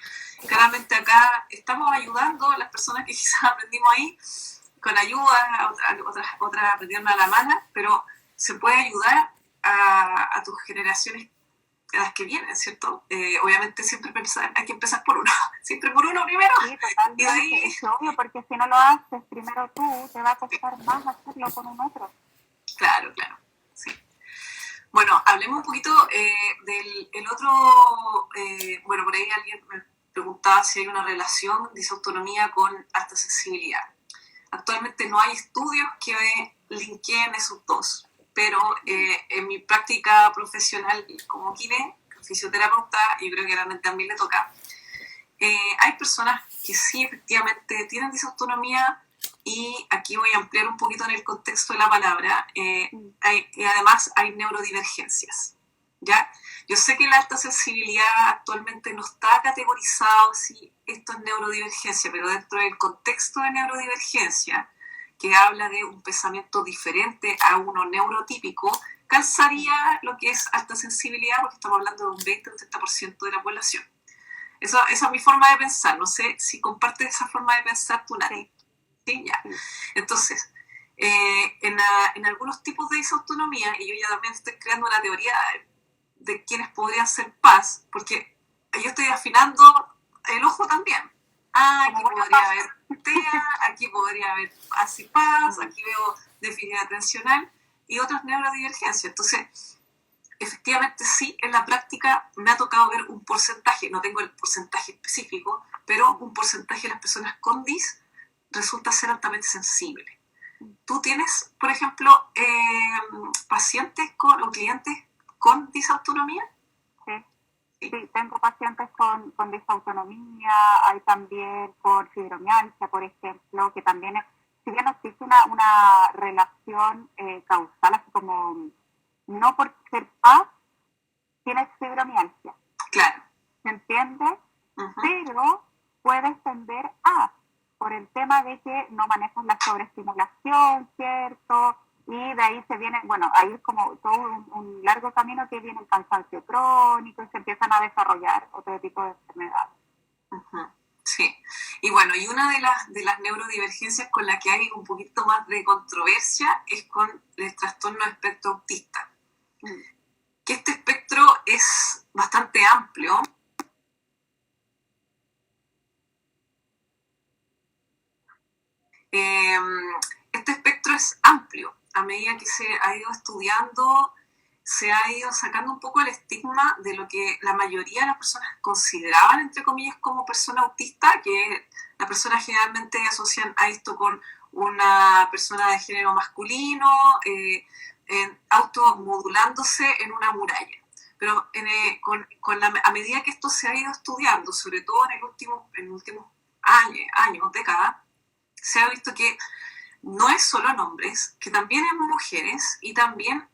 claramente acá estamos ayudando a las personas que quizás aprendimos ahí, con ayuda, otras aprendieron a la mala, pero se puede ayudar a tus generaciones, a las que vienen, ¿cierto? Obviamente siempre hay que empezar por uno, siempre por uno primero. Sí, totalmente, y ahí... es obvio, porque si no lo haces primero tú, te va a costar más hacerlo con un otro. Claro, sí. Bueno, hablemos un poquito del otro, bueno, por ahí alguien me preguntaba si hay una relación de disautonomía con alta sensibilidad. Actualmente no hay estudios que linkeen esos dos, pero en mi práctica profesional como kine, fisioterapeuta, y creo que realmente también le toca, hay personas que sí efectivamente tienen disautonomía, y aquí voy a ampliar un poquito en el contexto de la palabra, y además hay neurodivergencias. ¿ya? Yo sé que la alta sensibilidad actualmente no está categorizado si esto es neurodivergencia, pero dentro del contexto de neurodivergencia, que habla de un pensamiento diferente a uno neurotípico, calzaría lo que es alta sensibilidad, porque estamos hablando de un 20 o un 30% de la población. Esa es mi forma de pensar. No sé si compartes esa forma de pensar tú, Nati. ¿Sí? Ya. Entonces, en algunos tipos de disautonomía, y yo ya también estoy creando una teoría de quienes podrían ser paz, porque yo estoy afinando el ojo también. Aquí podría haber TEA, aquí podría haber así paz, aquí veo déficit atencional y otras neurodivergencias. Entonces, efectivamente sí, en la práctica me ha tocado ver un porcentaje, no tengo el porcentaje específico, pero un porcentaje de las personas con DIS resulta ser altamente sensible. ¿Tú tienes, por ejemplo, pacientes o clientes con disautonomía? Sí, tengo pacientes con disautonomía, hay también por fibromialgia, por ejemplo, que también, si bien no existe una relación causal, así como no por ser paz, tienes fibromialgia. Claro. ¿Se entiende? Pero puedes tender a, por el tema de que no manejas la sobreestimulación, ¿cierto? Y de ahí se viene, bueno, ahí es como todo un largo camino que viene el cansancio crónico y se empiezan a desarrollar otro tipo de enfermedades. Sí, y bueno, y una de las neurodivergencias con la que hay un poquito más de controversia es con el trastorno de espectro autista. Que este espectro es bastante amplio. Este espectro es amplio. A medida que se ha ido estudiando, se ha ido sacando un poco el estigma de lo que la mayoría de las personas consideraban, entre comillas, como persona autista, que las personas generalmente asocian a esto con una persona de género masculino, automodulándose en una muralla. Pero a medida que esto se ha ido estudiando, sobre todo en los últimos años, décadas, se ha visto que no es solo en hombres, que también en mujeres y también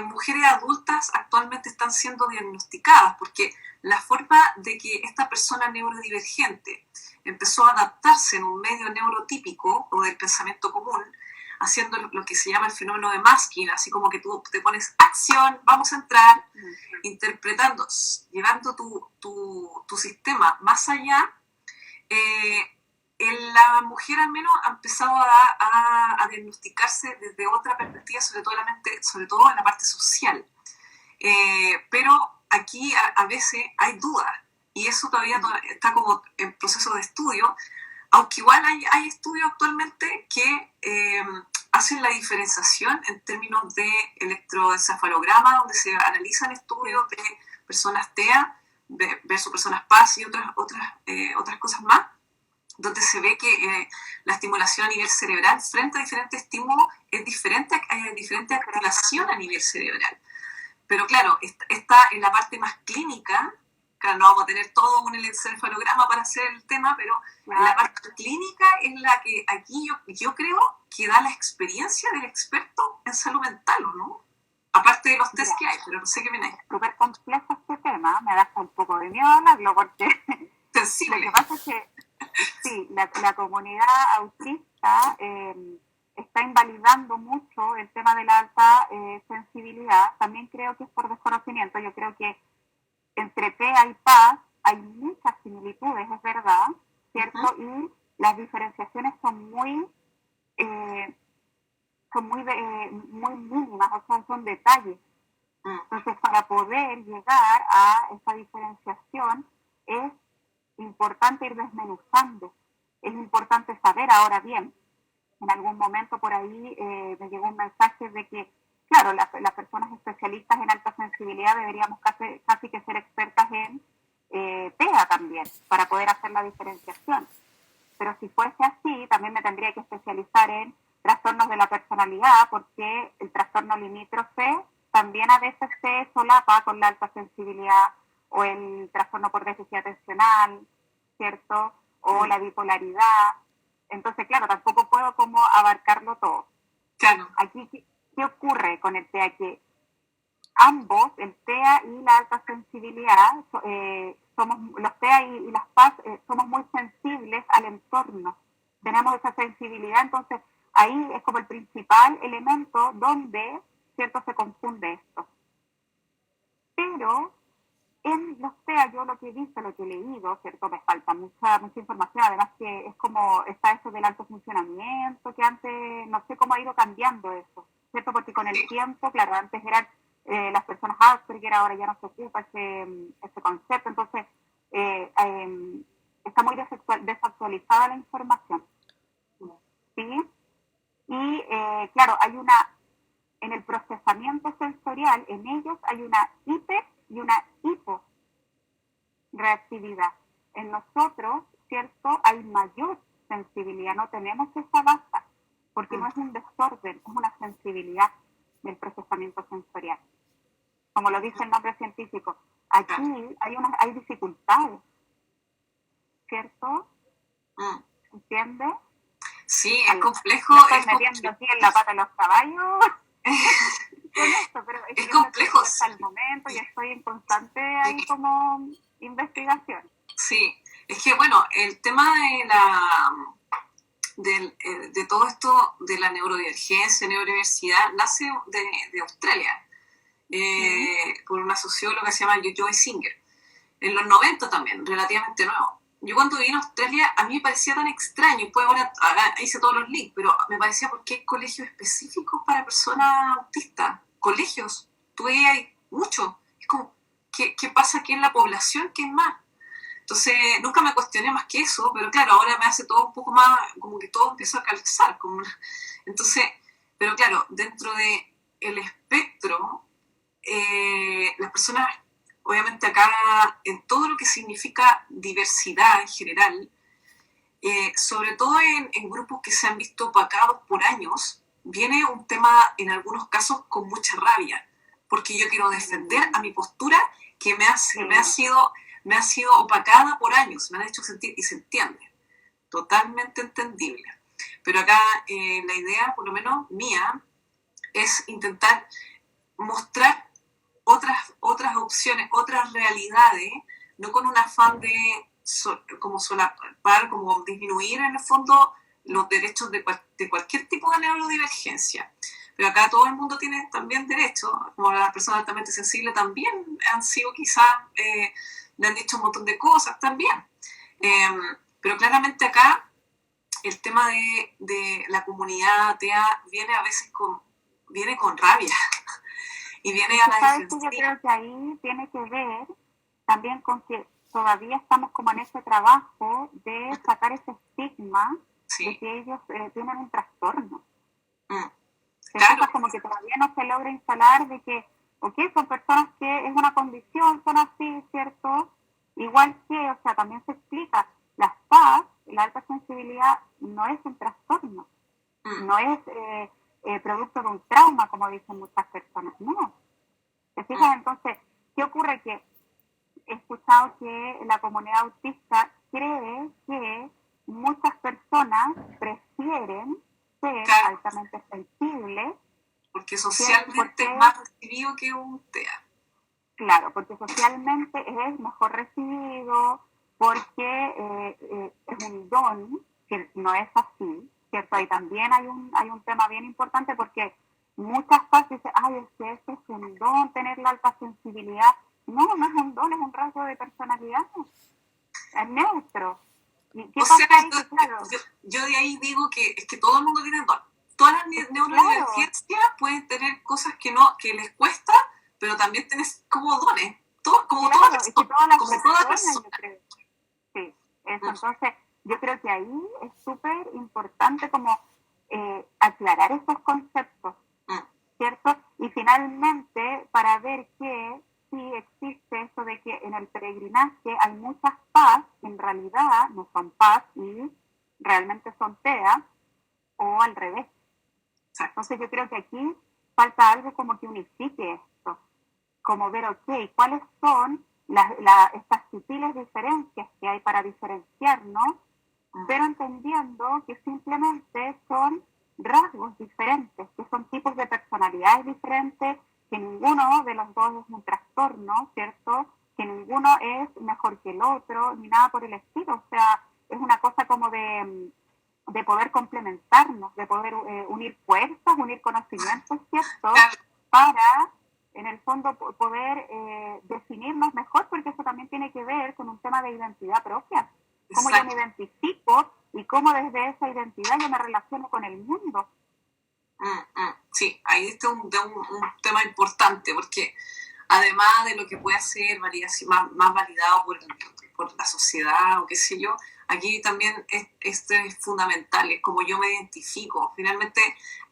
mujeres adultas actualmente están siendo diagnosticadas, porque la forma de que esta persona neurodivergente empezó a adaptarse en un medio neurotípico o del pensamiento común, haciendo lo que se llama el fenómeno de masking, así como que tú te pones acción, vamos a entrar, interpretando, llevando tu sistema más allá, la mujer al menos ha empezado a diagnosticarse desde otra perspectiva, sobre todo en la parte social. Pero aquí a veces hay dudas y eso todavía está como en proceso de estudio, aunque igual hay estudios actualmente que hacen la diferenciación en términos de electroencefalograma, donde se analizan estudios de personas TEA versus personas PAS y otras cosas más, donde se ve que la estimulación a nivel cerebral frente a diferentes estímulos es diferente, hay diferente activación a nivel cerebral. Pero claro, está en la parte más clínica, claro, no vamos a tener todo un encefalograma para hacer el tema, pero en la parte clínica es la que aquí yo creo que da la experiencia del experto en salud mental, ¿no? Aparte de los test que hay, pero no sé qué viene ahí. Súper complejo este tema, me da un poco de miedo hablarlo porque sensible. Lo que pasa es que sí, la comunidad autista está invalidando mucho el tema de la alta sensibilidad. También creo que es por desconocimiento. Yo creo que entre TEA y PAS hay muchas similitudes, es verdad, ¿cierto? Y las diferenciaciones son muy mínimas, o sea, son detalles. Entonces, para poder llegar a esa diferenciación es importante ir desmenuzando. Es importante saber, ahora bien, en algún momento por ahí me llegó un mensaje de que, claro, las personas especialistas en alta sensibilidad deberíamos casi que ser expertas en TEA también, para poder hacer la diferenciación. Pero si fuese así, también me tendría que especializar en trastornos de la personalidad, porque el trastorno limítrofe también a veces se solapa con la alta sensibilidad, o el trastorno por déficit atencional, ¿cierto? O la bipolaridad. Entonces, claro, tampoco puedo como abarcarlo todo. Claro. Aquí, ¿qué ocurre con el TEA? Que ambos, el TEA y la alta sensibilidad, los TEA y las PAS somos muy sensibles al entorno. Tenemos esa sensibilidad, entonces ahí es como el principal elemento donde, ¿cierto?, se confunde esto. Pero en los TEA yo lo que he visto, lo que he leído, ¿cierto?, me falta mucha información, además que es como, está eso del alto funcionamiento, que antes, no sé cómo ha ido cambiando eso, ¿cierto?, porque con el tiempo, claro, antes eran las personas Asperger, ahora ya no se ocupa ese concepto, entonces está muy desactualizada la información, ¿sí? Y claro, hay en el procesamiento sensorial, en ellos hay una hiper y una hiporeactividad. En nosotros, ¿cierto?, hay mayor sensibilidad, no tenemos esa baja, porque no es un desorden, es una sensibilidad del procesamiento sensorial. Como lo dice el nombre científico, aquí hay dificultades, ¿cierto? ¿Entiendes? Sí, es complejo. Me estoy metiendo aquí en la pata de los caballos con esto, pero es complejo. Hasta el momento y estoy en constante ahí como investigación. Sí, es que bueno, el tema de todo esto de la neurodivergencia, neurodiversidad, nace de Australia, por una socióloga que se llama Joy Singer, en los 90 también, relativamente nuevo. Yo cuando viví en Australia, a mí me parecía tan extraño, y después ahora hice todos los links, pero me parecía porque hay colegios específicos para personas autistas, colegios, hay mucho, es como, ¿qué pasa aquí en la población? ¿Qué es más? Entonces, nunca me cuestioné más que eso, pero claro, ahora me hace todo un poco más, como que todo empieza a calzar. Entonces, pero claro, dentro del espectro, las personas, obviamente acá, en todo lo que significa diversidad en general, sobre todo en grupos que se han visto opacados por años, viene un tema, en algunos casos, con mucha rabia, porque yo quiero defender a mi postura que me ha sido opacada por años, me han hecho sentir, y se entiende, totalmente entendible. Pero acá la idea, por lo menos mía, es intentar mostrar otras opciones, otras realidades, no con un afán de como solapar, como disminuir en el fondo los derechos de cualquier tipo de neurodivergencia. Pero acá todo el mundo tiene también derechos, como las personas altamente sensibles también han sido quizás, le han dicho un montón de cosas también. Pero claramente acá el tema de la comunidad TEA viene a veces viene con rabia. Y viene a la defensiva. Yo creo que ahí tiene que ver también con que todavía estamos como en ese trabajo de sacar ese estigma de que ellos tienen un trastorno. Entonces como que todavía no se logra instalar de que, ok, son personas que es una condición, son así, ¿cierto? Igual que, o sea, también se explica, las PAS, la alta sensibilidad, no es un trastorno, no es producto de un trauma, como dicen muchas personas, no. ¿Te fijas? Entonces, ¿qué ocurre? Que he escuchado que la comunidad autista cree que muchas personas prefieren ser altamente sensibles. Porque socialmente es más recibido que un TEA. Claro, porque socialmente es mejor recibido, porque es un don, que no es así, ¿cierto? Y también hay un tema bien importante porque muchas personas dicen, ay, es que eso es un don, tener la alta sensibilidad. No, no es un don, es un rasgo de personalidad, es neutro. ¿Y qué pasa ahí? Claro. Yo de ahí digo que es que todo el mundo tiene don. Todas las neurodivergencias pueden tener cosas que les cuesta, pero también tenés como dones, como todas las personas. Yo creo. Sí, eso. Entonces, yo creo que ahí es súper importante como aclarar esos conceptos, ¿cierto? Y finalmente, para ver que sí existe eso de que en el peregrinaje hay muchas PAS, en realidad no son PAS y realmente son TEA, o al revés. Entonces yo creo que aquí falta algo como que unifique esto, como ver, ok, cuáles son estas sutiles diferencias que hay para diferenciarnos, pero entendiendo que simplemente son rasgos diferentes, que son tipos de personalidades diferentes, que ninguno de los dos es un trastorno, ¿cierto? Que ninguno es mejor que el otro, ni nada por el estilo. O sea, es una cosa como de poder complementarnos, de poder unir fuerzas, unir conocimientos, ¿cierto? Para, en el fondo, poder definirnos mejor, porque eso también tiene que ver con un tema de identidad propia. Cómo yo me identifico y cómo desde esa identidad yo me relaciono con el mundo. Sí, ahí está un tema importante, porque además de lo que puede ser más validado por la sociedad o qué sé yo, aquí también esto es fundamental, es como yo me identifico. Finalmente,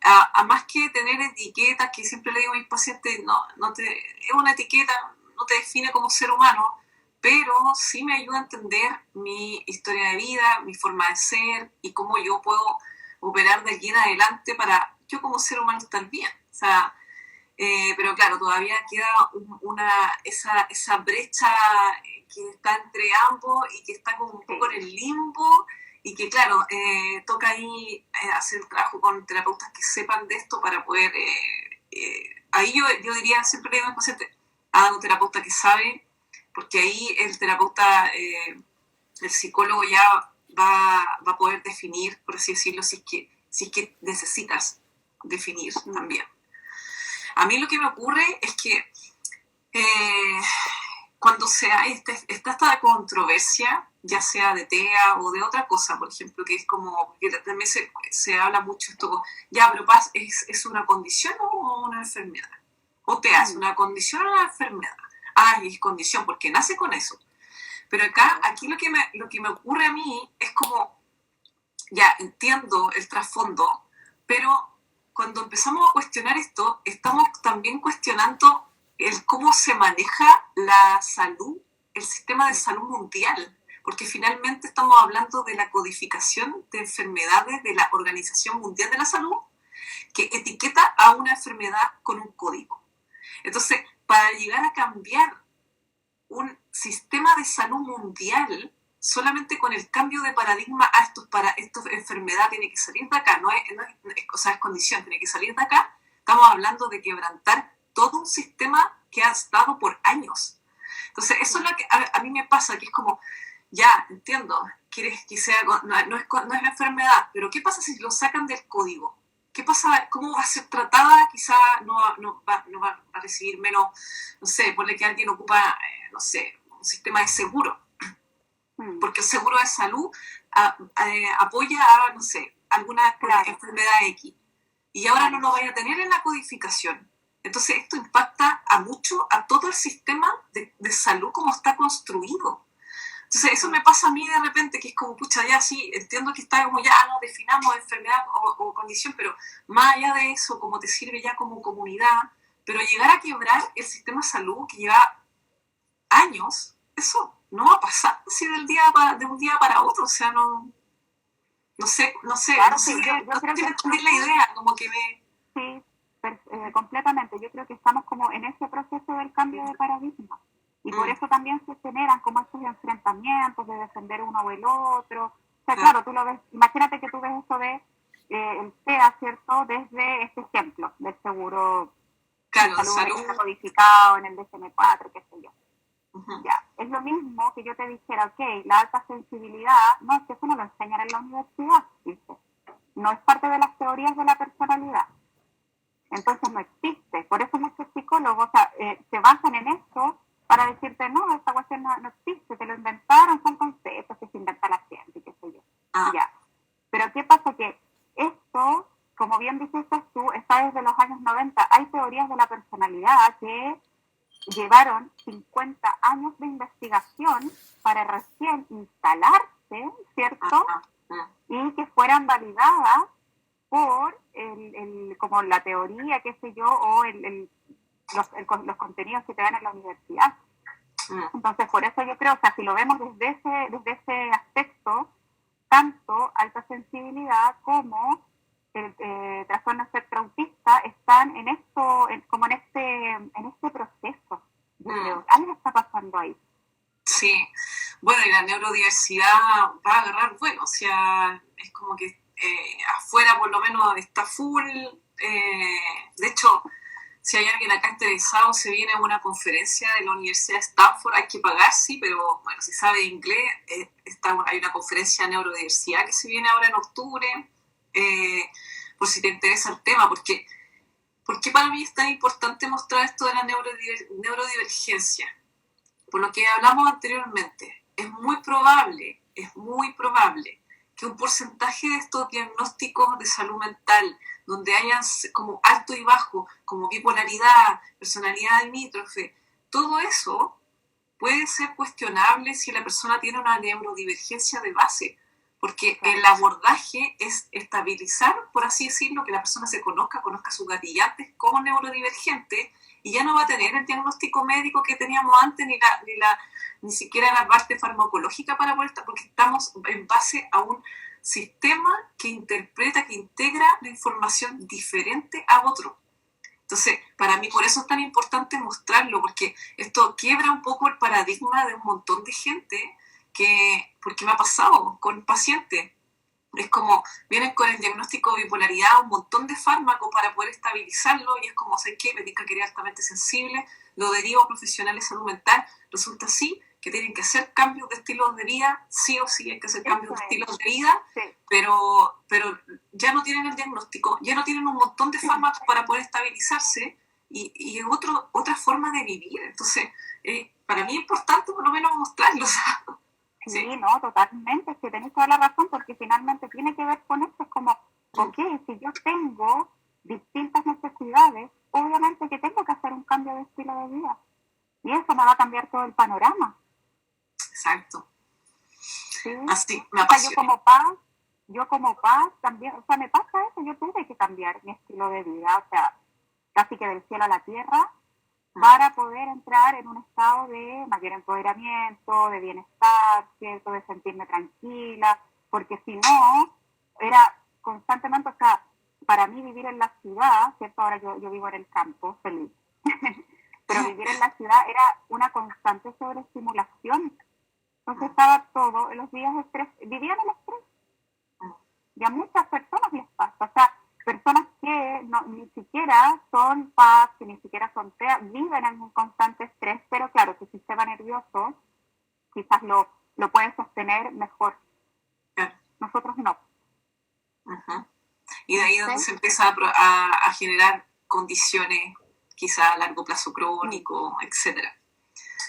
a más que tener etiquetas, que siempre le digo a mis pacientes, es una etiqueta, no te define como ser humano, pero sí me ayuda a entender mi historia de vida, mi forma de ser y cómo yo puedo operar de aquí en adelante para yo como ser humano estar bien. O sea, pero claro, todavía queda esa brecha que está entre ambos y que está como un poco en el limbo y que claro, toca ahí hacer el trabajo con terapeutas que sepan de esto para poder... ahí yo diría, siempre le digo al paciente, a un terapeuta que sabe, porque ahí el terapeuta, el psicólogo ya va a poder definir, por así decirlo, si es que necesitas definir también. A mí lo que me ocurre es que cuando está esta controversia, ya sea de TEA o de otra cosa, por ejemplo, que es como, que también se habla mucho esto, ya, pero ¿es una condición o una enfermedad? O TEA, ¿es una condición o una enfermedad? Es condición, porque nace con eso. Pero aquí lo que me ocurre a mí es como, ya, entiendo el trasfondo, pero cuando empezamos a cuestionar esto, estamos también cuestionando el cómo se maneja la salud, el sistema de salud mundial, porque finalmente estamos hablando de la codificación de enfermedades de la Organización Mundial de la Salud, que etiqueta a una enfermedad con un código. Entonces, para llegar a cambiar un sistema de salud mundial, solamente con el cambio de paradigma para esta enfermedad tiene que salir de acá, es condición, tiene que salir de acá, estamos hablando de quebrantar todo un sistema que ha estado por años. Entonces, eso es lo que a mí me pasa, que es como, ya, entiendo, quieres que sea, no es la enfermedad, pero ¿qué pasa si lo sacan del código? ¿Qué pasa? ¿Cómo va a ser tratada? Quizá no va a recibir menos, no sé, ponle que alguien ocupa, no sé, un sistema de seguro, porque el seguro de salud apoya a, no sé, alguna enfermedad X, y ahora no lo vaya a tener en la codificación. Entonces esto impacta a todo el sistema de salud como está construido. Entonces eso me pasa a mí de repente, que es como, pucha, ya sí, entiendo que está como ya, no definamos enfermedad o condición, pero más allá de eso, como te sirve ya como comunidad, pero llegar a quebrar el sistema de salud que lleva años, eso no va a pasar así de un día para otro, o sea, no sé, Claro, yo creo que entender la idea, como que me... Sí, completamente. Yo creo que estamos como en ese proceso del cambio de paradigma. Y por eso también se generan como estos enfrentamientos de defender uno o el otro. O sea, claro, tú lo ves, imagínate que tú ves eso de el TEA, ¿cierto? Desde este ejemplo del seguro de salud que está codificado en el DSM-4, qué sé yo. Ya, es lo mismo que yo te dijera, ok, la alta sensibilidad, no, es que eso no lo enseñan en la universidad, dice. No es parte de las teorías de la personalidad. Entonces no existe. Por eso muchos psicólogos se basan en eso para decirte, no, esta cuestión no existe, te lo inventaron, son conceptos que se inventa la gente, qué sé yo. Ya. Pero ¿qué pasa? Que esto, como bien dijiste tú, está desde los años 90. Hay teorías de la personalidad que llevaron 50 años de investigación para recién instalarse, ¿cierto? Y que fueran validadas por como la teoría, qué sé yo, o los contenidos que te dan en la universidad. Entonces, por eso yo creo, o sea, si lo vemos desde ese aspecto, tanto alta sensibilidad como el trastorno espectro autista están en esto, como en este proceso. Yo creo, algo está pasando ahí. Sí, bueno, y la neurodiversidad va a agarrar vuelo, o sea, es como que afuera por lo menos está full, de hecho, Si hay alguien acá interesado, se viene a una conferencia de la Universidad de Stanford, hay que pagar, sí, pero bueno, si sabe inglés, hay una conferencia de neurodiversidad que se viene ahora en octubre, por si te interesa el tema, porque para mí es tan importante mostrar esto de la neurodivergencia. Por lo que hablamos anteriormente, es muy probable que un porcentaje de estos diagnósticos de salud mental, donde hayan como alto y bajo, como bipolaridad, personalidad limítrofe, todo eso puede ser cuestionable si la persona tiene una neurodivergencia de base, porque el abordaje es estabilizar, por así decirlo, que la persona se conozca sus gatillantes como neurodivergente, y ya no va a tener el diagnóstico médico que teníamos antes, ni siquiera la parte farmacológica para poder estar, porque estamos en base a un sistema que interpreta, que integra la información diferente a otro. Entonces, para mí por eso es tan importante mostrarlo, porque esto quiebra un poco el paradigma de un montón de gente, porque me ha pasado con pacientes. Es como, vienen con el diagnóstico de bipolaridad, un montón de fármacos para poder estabilizarlo, y es como, ¿sabes qué? Me diga que eres altamente sensible, lo derivo a profesionales de salud mental, resulta sí que tienen que hacer cambios de estilos de vida, sí o sí hay que hacer cambios de estilos de vida, sí. pero ya no tienen el diagnóstico, ya no tienen un montón de fármacos para poder estabilizarse, y es otra forma de vivir. Entonces, para mí es importante por lo menos mostrarlo. Sí, no, totalmente, es que tenés toda la razón, porque finalmente tiene que ver con esto, es como, ok, si yo tengo distintas necesidades, obviamente que tengo que hacer un cambio de estilo de vida, y eso me va a cambiar todo el panorama. Exacto. Sí. Así, me apasiona. Yo como paz también, o sea, me pasa eso, yo tuve que cambiar mi estilo de vida, o sea, casi que del cielo a la tierra, para poder entrar en un estado de mayor empoderamiento, de bienestar, ¿cierto? De sentirme tranquila, porque si no, era constantemente, o sea, para mí vivir en la ciudad, ¿cierto? Ahora yo vivo en el campo, feliz, pero vivir en la ciudad era una constante sobreestimulación. Entonces estaba todo, los días de estrés, vivían el estrés. Y a muchas personas les pasa, o sea, personas que ni siquiera son paz, que ni siquiera son TEA, viven en un constante estrés, pero claro, tu sistema nervioso quizás lo puede sostener mejor. Nosotros no. Uh-huh. Y de ahí donde se empieza a generar condiciones quizá a largo plazo crónico, etcétera.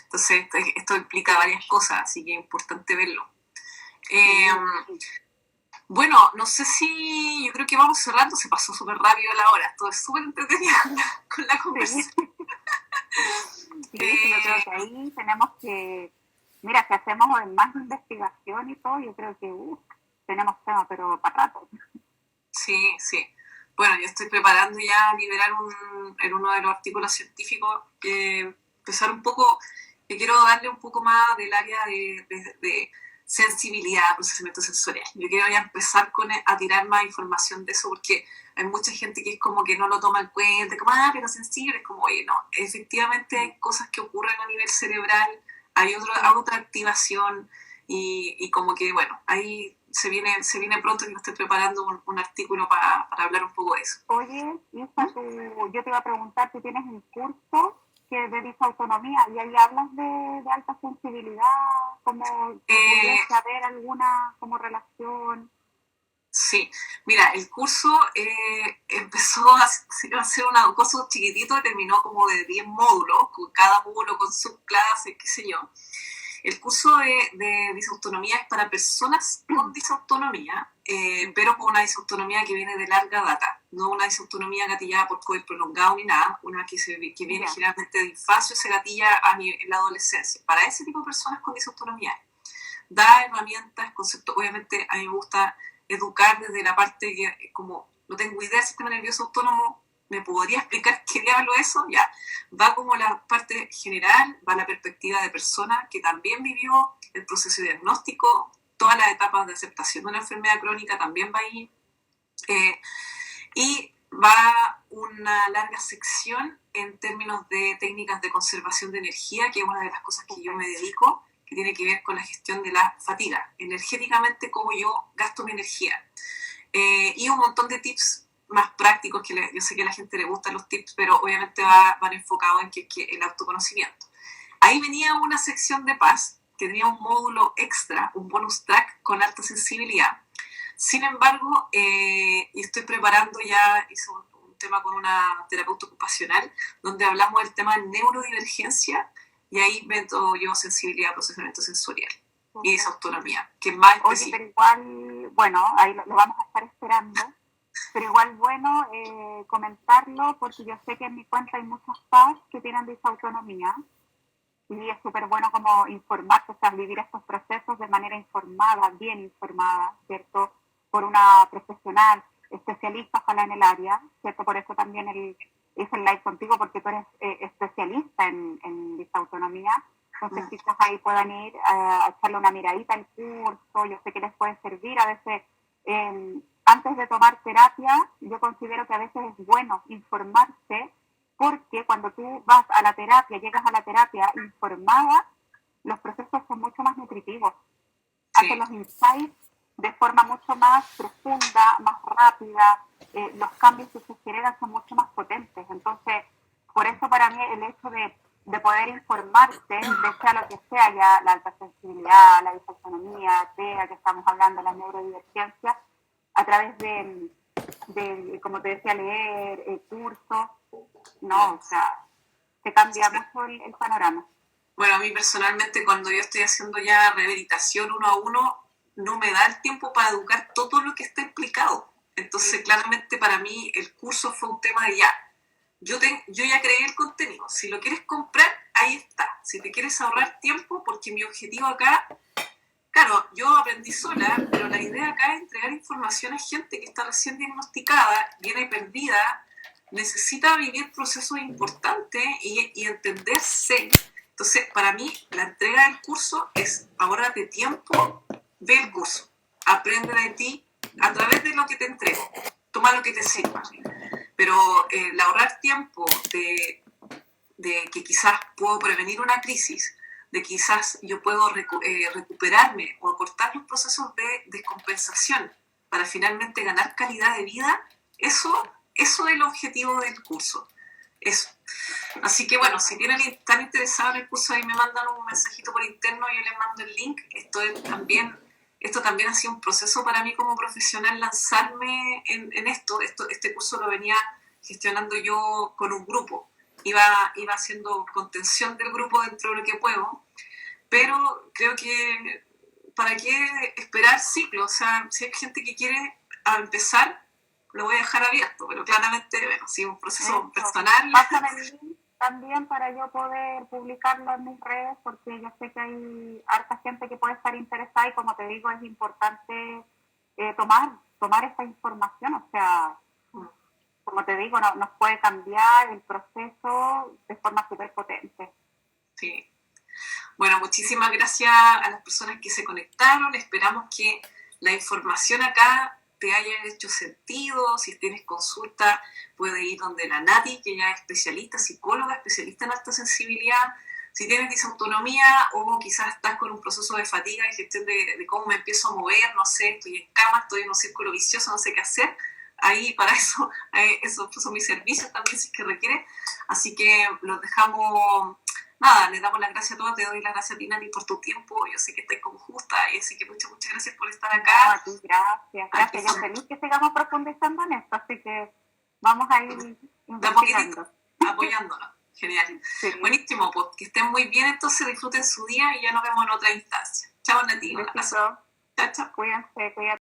Entonces esto implica varias cosas, así que es importante verlo. Bueno, no sé si, yo creo que vamos cerrando, se pasó súper rápido la hora, esto es súper entretenido con la conversación. Sí, yo creo que ahí tenemos que, mira, si hacemos más investigación y todo, yo creo que tenemos tema, pero para rato. Sí. Bueno, yo estoy preparando ya a liberar en uno de los artículos científicos, empezar un poco, que quiero darle un poco más del área de sensibilidad, procesamiento sensorial. Yo quiero ya empezar a tirar más información de eso, porque hay mucha gente que es como que no lo toma en cuenta, como, pero sensible, es como, oye, no, efectivamente hay cosas que ocurren a nivel cerebral, hay otra activación, y como que, bueno, ahí se viene pronto, que yo estoy preparando un artículo para hablar un poco de eso. Oye, Isa, yo te iba a preguntar, ¿tú tienes un curso que de disautonomía y ahí hablas de alta sensibilidad, como ¿podrías saber alguna como relación? Sí, mira, el curso empezó a ser un curso chiquitito y terminó como de 10 módulos, con cada módulo con subclases, qué sé yo. El curso de disautonomía es para personas con disautonomía, pero con una disautonomía que viene de larga data, no una disautonomía gatillada por COVID prolongado ni nada, una que viene generalmente de infancia, se gatilla en la adolescencia. Para ese tipo de personas con disautonomía, da herramientas, conceptos. Obviamente a mí me gusta educar desde la parte que, como no tengo idea del sistema nervioso autónomo, ¿me podría explicar qué diablo es eso? Ya, va como la parte general, va la perspectiva de persona que también vivió el proceso de diagnóstico, todas las etapas de aceptación de una enfermedad crónica también va ahí, y va una larga sección en términos de técnicas de conservación de energía, que es una de las cosas que yo me dedico, que tiene que ver con la gestión de la fatiga, energéticamente cómo yo gasto mi energía, y un montón de tips más prácticos, que yo sé que a la gente le gustan los tips, pero obviamente van enfocados en que el autoconocimiento. Ahí venía una sección de paz que tenía un módulo extra, un bonus track con alta sensibilidad. Sin embargo, y estoy preparando ya, hice un tema con una terapeuta ocupacional, donde hablamos del tema de neurodivergencia, y ahí meto yo sensibilidad, procesamiento sensorial y esa autonomía, que es más específica. Oye, pero igual, bueno, ahí lo vamos a estar esperando, pero igual bueno comentarlo, porque yo sé que en mi cuenta hay muchas PAS que tienen disautonomía, y es súper bueno como informarse, o sea, vivir estos procesos de manera informada, bien informada, ¿cierto? Por una profesional, especialista, ojalá en el área, ¿cierto? Por eso también hice el live contigo, porque tú eres especialista en disautonomía. Entonces quizás ahí puedan ir a echarle una miradita al curso, yo sé que les puede servir. A veces, antes de tomar terapia, yo considero que a veces es bueno informarse, porque cuando tú vas a la terapia, llegas a la terapia informada, los procesos son mucho más nutritivos. Sí. Hacen los insights de forma mucho más profunda, más rápida, los cambios que se generan son mucho más potentes. Entonces, por eso para mí el hecho de poder informarse, de sea lo que sea, ya la alta sensibilidad, la disautonomía, TEA, que estamos hablando, la neurodivergencia, a través de como te decía, leer, cursos, no, o sea, se cambia mucho el panorama. Bueno, a mí personalmente, cuando yo estoy haciendo ya rehabilitación 1-a-1, no me da el tiempo para educar todo lo que está implicado. Entonces, claramente para mí el curso fue un tema de ya. Yo ya creé el contenido. Si lo quieres comprar, ahí está. Si te quieres ahorrar tiempo, porque mi objetivo acá, claro, yo aprendí sola, pero la idea acá es entregar información a gente que está recién diagnosticada, viene perdida, necesita vivir procesos importantes y entenderse. Entonces, para mí, la entrega del curso es ahórrate tiempo, ve el curso, aprende de ti a través de lo que te entrego, toma lo que te sirva. Pero el ahorrar tiempo de que quizás puedo prevenir una crisis, de quizás yo puedo recuperarme o acortar los procesos de descompensación para finalmente ganar calidad de vida, eso es el objetivo del curso. Eso. Así que bueno, si están interesados en el curso, ahí me mandan un mensajito por interno, yo les mando el link. Esto también ha sido un proceso para mí como profesional, lanzarme en esto. Este curso lo venía gestionando yo con un grupo. Iba haciendo contención del grupo dentro de lo que puedo, pero creo que ¿para qué esperar ciclos? O sea, si hay gente que quiere empezar, lo voy a dejar abierto, pero claramente, bueno, sí, un proceso personal. Pásame el link también para yo poder publicarlo en mis redes, porque yo sé que hay harta gente que puede estar interesada, y como te digo, es importante tomar esta información, o sea, como te digo, nos puede cambiar el proceso de forma súper potente. Sí. Bueno, muchísimas gracias a las personas que se conectaron. Esperamos que la información acá te haya hecho sentido. Si tienes consulta, puedes ir donde la Nati, que ya es especialista, psicóloga, especialista en alta sensibilidad. Si tienes disautonomía o quizás estás con un proceso de fatiga y gestión de cómo me empiezo a mover, no sé, estoy en cama, estoy en un círculo vicioso, no sé qué hacer, ahí para eso, esos son mis servicios también si es que requiere. Así que los dejamos. Nada, le damos las gracias a todos, te doy las gracias a ti, Nati, por tu tiempo. Yo sé que estás como justa, y así que muchas gracias por estar acá. No, a ti, gracias. Yo feliz que sigamos profundizando en esto, así que vamos a ir investigando. Apoyándonos. Genial. Sí. Buenísimo, pues que estén muy bien, entonces disfruten su día y ya nos vemos en otra instancia. Chao, Nati, un abrazo. Chao, chao. Cuídense.